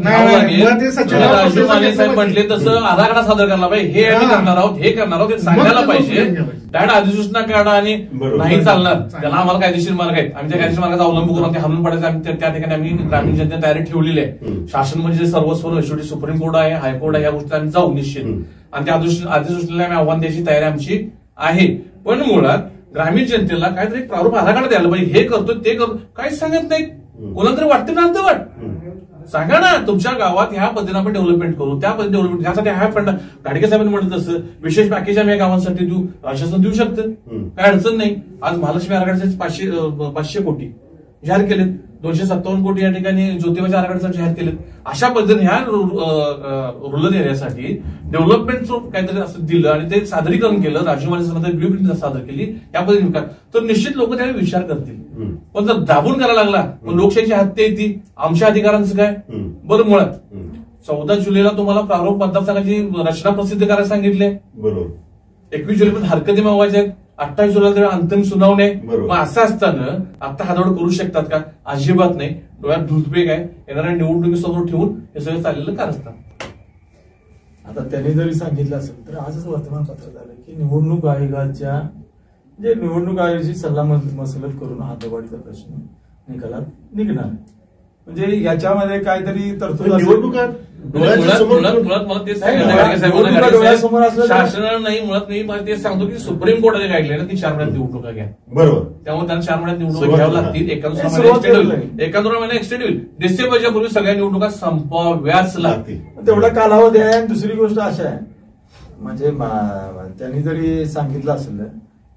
राजीव माने साहेब म्हटले तसं आराखडा सादर करायला पाहिजे. हे आम्ही करणार आहोत, हे करणार आहोत, हे सांगायला पाहिजे. डायरेक्ट अधिसूचना काढा आणि नाही चालणार, त्याला आम्हाला कायदेशीर मार्ग आहेत, आम्ही त्या कायदेशीर मार्गाचा अवलंब करून ते हलून पडायचं आम्ही त्या ठिकाणी आम्ही ग्रामीण जनतेने तयारी ठेवलेली आहे. शासन म्हणजे सर्वस्व शेवटी सुप्रीम कोर्ट आहे, हायकोर्ट आहे, या गोष्टी आम्ही जाऊ निश्चित आणि त्या अधिसूचनेला आम्ही आव्हान द्यायची तयारी आमची आहे. पण मुळात ग्रामीण जनतेला काहीतरी प्रारूप आराखडा द्यायला पाहिजे. हे करतो ते करतो काहीच सांगत नाही. कोणाला तरी वाटते ना अर्धवट सांगा ना, तुमच्या गावात ह्या पद्धतीने आपण डेव्हलपमेंट करू, त्या पद्धतीने डेव्हलपमेंट त्यासाठी हा फंड गाडगे साहेबांनी म्हटलं तसं विशेष पॅकेज आम्ही या गावांसाठी देऊ, शासन देऊ शकतं, काय अडचण नाही. आज महालक्ष्मी आराखड्याचे 500 कोटी जाहीर केलेत. 257 कोटी या ठिकाणी ज्योतिबाच्या आराखड्यासाठी जाहीर केलेत. अशा पद्धतीने ह्या रुरल एरियासाठी डेव्हलपमेंटचं काहीतरी असं दिलं आणि ते सादरीकरण केलं, राजीव गांधी सरकारने ब्ल्यू प्रिंट सादर केली, या पद्धतीने विकास, तर निश्चित लोक त्यावेळी विचार करतील. पण जर दाबून करायला लागला, लोकशाहीची हत्या येते, आमच्या अधिकारांचं काय? बरं, मुळात 14 जुलैला तुम्हाला प्रारूप मतदारसंघाची रचना प्रसिद्ध करायला सांगितले. बरोबर. 21 जुलैपर्यंत हरकती मागवायच्या आहेत. 28 जुलैला अंतिम सुनावणी आहे. मग असं असताना आता हातोड करू शकतात का? अजिबात नाही. डोळ्यात धुतबेग आहे. येणाऱ्या निवडणुकीसमोर ठेवून हे सगळं चाललेलं कारस्थान. आता त्यांनी जरी सांगितलं असेल तर आजच वर्तमानपत्रात आलं की निवडणूक आयोगाच्या निवडणूक आयोगाची सल्ला मसलत करून हद्दवाढीचा प्रश्न निकालात निघणार. म्हणजे याच्यामध्ये काहीतरी तरतूद मुळात मला तेच शासनानं नाही, मुळात नाही, मला तेच सांगतो की सुप्रीम कोर्टाने गाईडलाईन की 4 महिन्यात निवडणुका घ्या. बरोबर. त्यामुळे त्यांना 4 महिन्यात निवडणुका घ्याव्या लागतील. एका महिना एक्सटेंड होईल. डिसेंबरच्या पूर्वी सगळ्या निवडणुका संपवाव्याच लागतील. तेवढा कालावधी आहे. आणि दुसरी गोष्ट अशा आहे, म्हणजे त्यांनी जरी सांगितलं असेल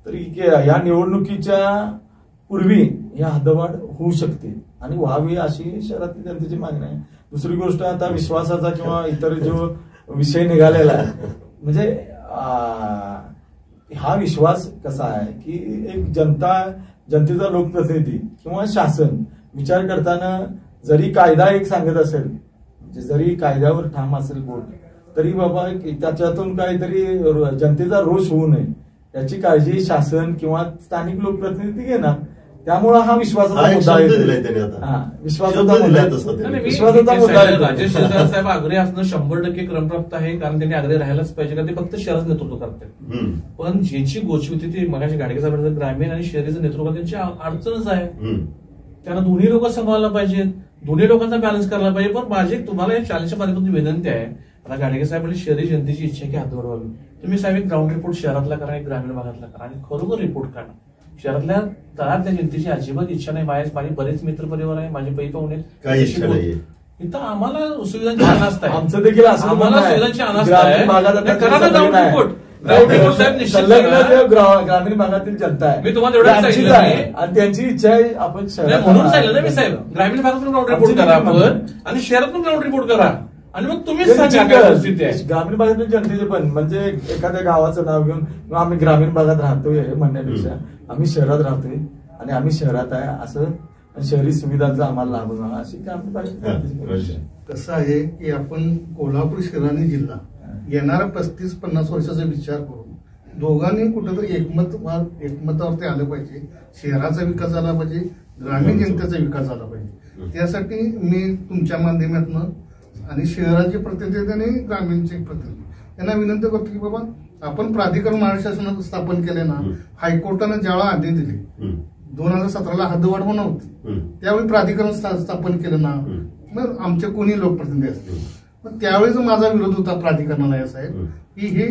तरी या निवडणुकीच्या पूर्वी या हद्दवाढ होऊ शकते आणि व्हावी अशी शहरातली जनतेची मागणी आहे. दुसरी गोष्ट, आता विश्वासाचा किंवा इतर जो विषय निघालेला आहे, म्हणजे हा विश्वास कसा आहे की एक जनतेचा लोकप्रतिनिधी किंवा शासन विचार करताना जरी कायदा एक सांगत असेल, म्हणजे जरी कायद्यावर ठाम असेल बोट, तरी बाबा त्याच्यातून काहीतरी जनतेचा रोष होऊ नये याची काळजी शासन किंवा स्थानिक लोकप्रतिनिधी घेणार. त्यामुळे हा विश्वासाचा मुद्दा राजेश साहेब आग्रही असणं 100% क्रमप्राप्त आहे, कारण त्यांनी आग्रही राहायलाच पाहिजे, कारण ते फक्त शहराचं नेतृत्व करतात. पण ज्याची गोष्ट होती ती मगाशी गाडगे साहेब, ग्रामीण आणि शहरीचं नेतृत्व त्यांची अडचणच आहे. त्यांना दोन्ही लोक सांभाळायला पाहिजेत, दोन्ही लोकांचा बॅलन्स करायला पाहिजे. पण माझी तुम्हाला या चॅलेंजच्या माध्यमातून विनंती आहे, आता गाडगे साहेब म्हणजे शहरी जनतेची इच्छा की हात वाढवावी. तुम्ही साहेब एक ग्राउंड रिपोर्ट शहरातला करा, एक ग्रामीण भागातला करा आणि खरोखर रिपोर्ट काढा. शहरातल्या तळातल्या जनतेची अजिबात इच्छा नाही. माझे बरेच मित्र परिवार आहे, माझे पै पाहुणे, इथं आम्हाला सुविधांची अनास्था आहे. आमचं देखील आम्हाला सुविधांची अनास्था आहे. ग्रामीण भागातील जनता आहे, मी तुम्हाला एवढं सांगितलं आणि त्यांची इच्छा आहे. आपण म्हणून सांगितलं ना मी साहेब, ग्रामीण भागातून ग्राउंड रिपोर्ट करा आपण आणि शहरातून ग्राउंड रिपोर्ट करा आणि मग तुम्हीच सांगा काय परिस्थिती आहे. ग्रामीण भागातील जनतेचे पण, म्हणजे एखाद्या गावाचं नाव घेऊन आम्ही ग्रामीण भागात राहतोय म्हणण्यापेक्षा आम्ही शहरात राहतोय आणि आम्ही शहरात आहे असं शहरी सुविधांचा आम्हाला लाभ होणार अशी ग्रामीण भागात. कसं आहे की आपण कोल्हापूर शहर आणि जिल्हा येणाऱ्या 35-50 वर्षाचा विचार करून दोघांनी कुठेतरी एकमतावरती आलं पाहिजे. शहराचा विकास झाला पाहिजे, ग्रामीण जनतेचा विकास झाला पाहिजे. त्यासाठी मी तुमच्या माध्यमातून आणि शहराचे प्रतिनिधी आणि ग्रामीणचे प्रतिनिधी यांना विनंती करतो की बाबा आपण प्राधिकरण महाराष्ट्र शासनानं स्थापन केले ना, हायकोर्टानं ज्यावेळेला आदेश दिले 2017ला हद्दवाढ होणार होती, त्यावेळी प्राधिकरण स्थापन केलं ना, मग आमचे कोणी लोकप्रतिनिधी असतील, मग त्यावेळेस माझा विरोध होता प्राधिकरणाला या साहेब की हे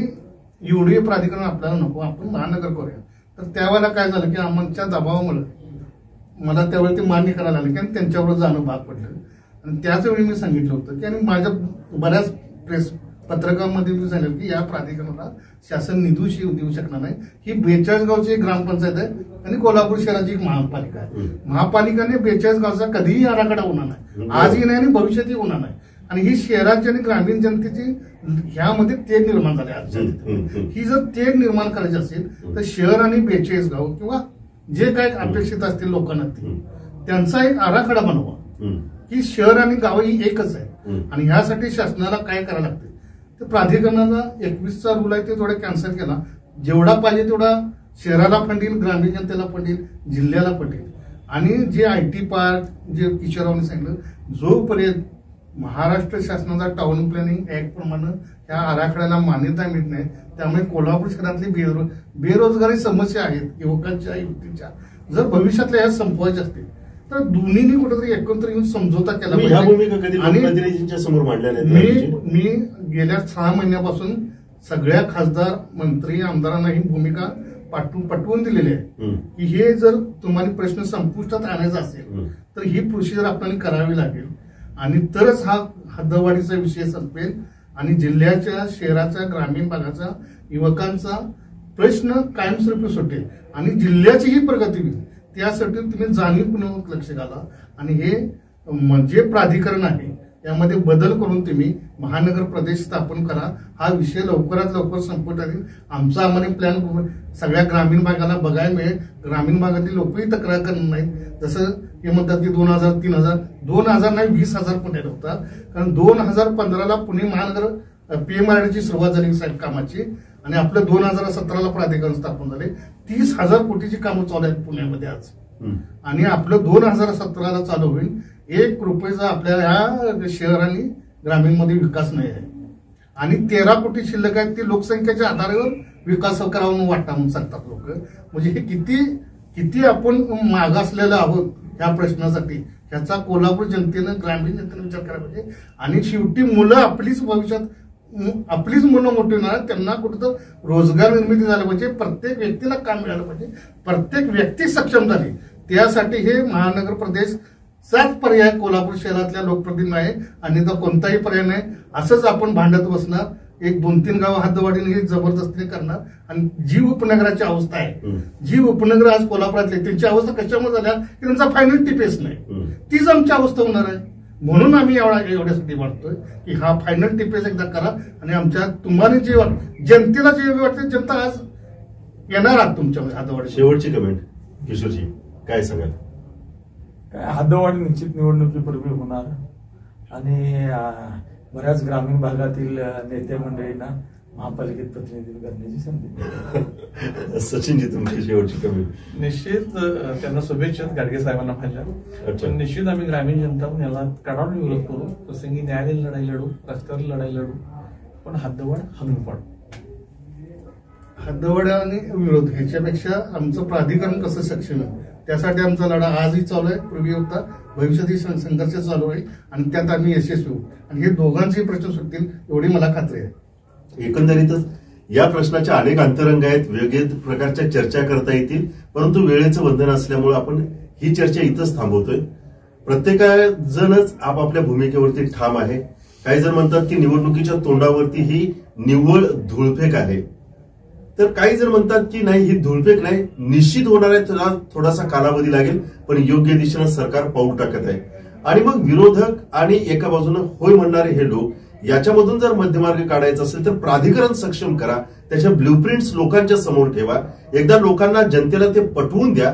एवढे प्राधिकरण आपल्याला नको, आपण महानगर करूया. तर त्यावेळेला काय झालं की आमच्या दबावामुळे मला त्यावेळी ते मान्य करायला आले की त्यांच्याबरोबर जाणं भाग पडलं. आणि त्याच वेळी मी सांगितलं होतं की आणि माझ्या बऱ्याच प्रेस पत्रकामध्ये मी सांगितलं की या प्राधिकरणाला शासन निधी देऊ शकणार नाही. ही 42 गावची एक ग्रामपंचायत आहे आणि कोल्हापूर शहराची एक महापालिका आहे. महापालिकाने 42 गावचा कधीही आराखडा होणार नाही, आजही नाही आणि भविष्यातही होणार नाही. आणि ही शहराची आणि ग्रामीण जनतेची ह्यामध्ये तेढ निर्माण झाली आजच्या. ही जर तेढ निर्माण करायची असेल तर शहर आणि 42 गाव किंवा जे काय अपेक्षित असतील लोकांना त्यांचा एक आराखडा बनवा की शहर आणि गाव ही एकच आहे. आणि ह्यासाठी शासनाला काय करायला लागते, तर प्राधिकरणाला 21चा रूल आहे ते थोडा कॅन्सल केला. जेवढा पाहिजे तेवढा शहराला फंड येईल, ग्रामीण जनतेला फंड येईल, जिल्ह्याला फंड येईल. आणि जे IT पार्क जे किशोररावांनी सांगितलं, जोपर्यंत महाराष्ट्र शासनाचा टाउन प्लॅनिंग ऍक्ट प्रमाणे त्या आराखड्याला मान्यता मिळत नाही, त्यामुळे कोल्हापूर शहरातली बेरोजगारी समस्या आहेत युवकांच्या युवतीच्या, जर भविष्यातल्या ह्या संपवायच्या असतील तर दोन्हींनी कुठेतरी एकत्र येऊन समझोता केला पाहिजे. आणि मी गेल्या 6 महिन्यापासून सगळ्या खासदार मंत्री आमदारांना ही भूमिका पटवून दिलेली आहे की हे जर तुम्हाला प्रश्न संपुष्टात आणायचा असेल तर ही प्रोसिजर आपल्याला करावी लागेल आणि तरच हा हद्दवाढीचा विषय संपेल आणि जिल्ह्याच्या शहराच्या ग्रामीण भागाचा युवकांचा प्रश्न कायमस्वरूपी सुटेल आणि जिल्ह्याचीही प्रगती होईल. त्यासाठी तुम्ही जाणीवपूर्वक लक्ष घाला आणि हे जे प्राधिकरण आहे यामध्ये बदल करून तुम्ही महानगर प्रदेश स्थापन करा. हा विषय लवकरात लवकर संपत येईल. आमचा आम्हाला प्लॅन सगळ्या ग्रामीण भागाला बघायला मिळेल. ग्रामीण भागातील लोकही तक्रार करणार नाहीत. जसं हे म्हणतात की 2000 3000 2000 नाही 20,000 पुणे होतात. कारण 2015ला पुणे महानगर PMRDची सुरुवात झाली साहेब कामाची आणि आपलं 2017ला प्राधिकरण स्थापन झाले. 30,000 कोटीची कामं चालू आहेत पुण्यामध्ये आज आणि आपलं 2017ला चालू होईल. 1 रुपयाचा आपल्या ह्या शहर आणि ग्रामीणमध्ये विकास नाही आहे आणि 13 कोटी शिल्लक आहेत ते लोकसंख्येच्या आधारावर विकास करावा म्हणून वाटता म्हणून सांगतात लोक. म्हणजे हे किती आपण मागासलेलं आहोत ह्या प्रश्नासाठी ह्याचा कोल्हापूर जनतेनं ग्रामीण जनतेनं विचार करायला पाहिजे. आणि शेवटी मुलं आपलीच भविष्यात आपलीच मुलं मोठी होणार त्यांना कुठं रोजगार निर्मिती झाली पाहिजे. प्रत्येक व्यक्तीला काम मिळालं पाहिजे. प्रत्येक व्यक्ती सक्षम झाली. त्यासाठी हे महानगर प्रदेशचाच पर्याय कोल्हापूर शहरातल्या लोकप्रतिनिधी आहे आणि तर कोणताही पर्याय नाही. असंच आपण भांडत बसणार. 1-2-3 गाव हद्दवाढीने हे जबरदस्तीने करणार आणि जी उपनगराची अवस्था आहे जी उपनगर आज कोल्हापुरातली त्यांची अवस्था कशामुळे झाल्या की त्यांचा फायनल टिपेस नाही. तीच आमची अवस्था होणार आहे. म्हणून आम्ही एवढ्यासाठी वाटतोय की हा फायनल टिपेस एकदा करा आणि आमच्या तुम्हाला जे जनतेला जे वाटते जनता आज येणार आहात तुमच्या हद्दवाढी. शेवटची कमेंट किशोरजी काय सांगाल? काय हद्दवाढ निश्चित निवडणुकीपूर्वी होणार आणि बऱ्याच ग्रामीण भागातील नेते मंडळींना महापालिकेत प्रतिनिधित्व करण्याची संधी. सचिनजी तुमची शेवटची कमेंट. निश्चित त्यांना शुभेच्छा गाडगे साहेबांना माझ्या. पण निश्चित आम्ही ग्रामीण जनता पण याला कडाडून विरोध करू. प्रसंगी न्यायालयीन लढाई लढू, रस्त्यावर लढाई लढू, पण हद्दवाढ हाणून पाडू. हद्दवाढ आणि विरोध ह्याच्यापेक्षा आमचं प्राधिकरण कसं सक्षम आहे त्यासाठी आमचा लढा आजही चालू आहे, पूर्वी होता, भविष्यातही संघर्ष चालू आहे आणि त्यात आम्ही यशस्वी होऊ आणि हे दोघांचे प्रश्न सुटतील एवढी मला खात्री आहे. एकंदरीतच या प्रश्नाच्या अनेक अंतरंग आहेत. वेगवेगळ्या प्रकारच्या चर्चा करता येतील परंतु वेळेचं बंधन असल्यामुळे आपण ही चर्चा इथंच थांबवतोय. प्रत्येकजणच आपापल्या भूमिकेवरती ठाम आहे. काही जण म्हणतात की निवडणुकीच्या तोंडावरती ही निव्वळ धुळफेक आहे तर काही जण म्हणतात की नाही ही धुळफेक नाही, निश्चित होणार आहे. त्याला थोडासा कालावधी लागेल पण योग्य दिशेनं सरकार पाऊल टाकत आहे. आणि मग विरोधक आणि एका बाजूनं होय म्हणणारे हे लोक याच्यामधून जर मध्यमार्ग काढायचा असेल तर प्राधिकरण सक्षम करा. त्याच्या ब्ल्यूप्रिंट्स लोकांच्या समोर ठेवा. एकदा लोकांना जनतेला ते पटवून द्या.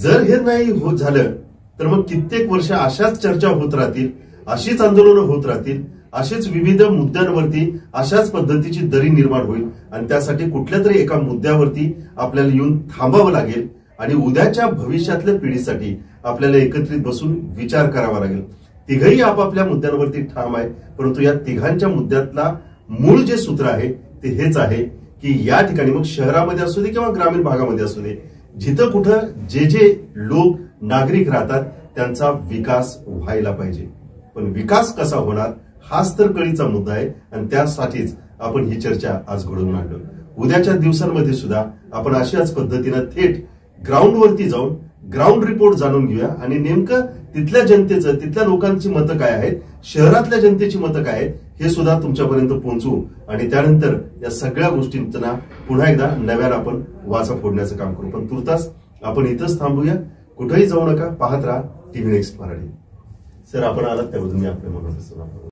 जर हे नाही होत झालं तर मग कित्येक वर्ष अशाच चर्चा होत राहतील, अशीच आंदोलनं होत राहतील, असेच विविध मुद्द्यांवरती अशाच पद्धतीची दरी निर्माण होईल आणि त्यासाठी कुठल्या तरी एका मुद्द्यावरती आपल्याला येऊन थांबावं लागेल आणि उद्याच्या भविष्यातल्या पिढीसाठी आपल्याला एकत्रित बसून विचार करावा लागेल. तिघही आपापल्या मुद्द्यांवरती ठाम आहे परंतु या तिघांच्या मुद्द्यातला मूळ जे सूत्र आहे ते हेच आहे की या ठिकाणी मग शहरामध्ये असू दे किंवा ग्रामीण भागामध्ये असू दे जिथं कुठं जे लोक नागरिक राहतात त्यांचा विकास व्हायला पाहिजे. पण विकास कसा होणार हाच तर कळीचा मुद्दा आहे आणि त्यासाठीच आपण ही चर्चा आज घडवून आणलो. उद्याच्या दिवसांमध्ये सुद्धा आपण अशाच पद्धतीनं थेट ग्राउंडवरती जाऊन ग्राउंड रिपोर्ट जाणून घेऊया आणि नेमकं तिथल्या जनतेचं तिथल्या लोकांची मतं काय आहेत, शहरातल्या जनतेची मतं काय आहेत हे सुद्धा तुमच्यापर्यंत पोहोचवू आणि त्यानंतर या सगळ्या गोष्टींना पुन्हा एकदा नव्यानं आपण वाचा फोडण्याचं काम करू. पण तुर्तास आपण इथंच थांबूया. कुठेही जाऊ नका. पाहत राहा TV नेक्स्ट मराठी. सर आपण आलात त्याबद्दल मी आपल्या मनापासून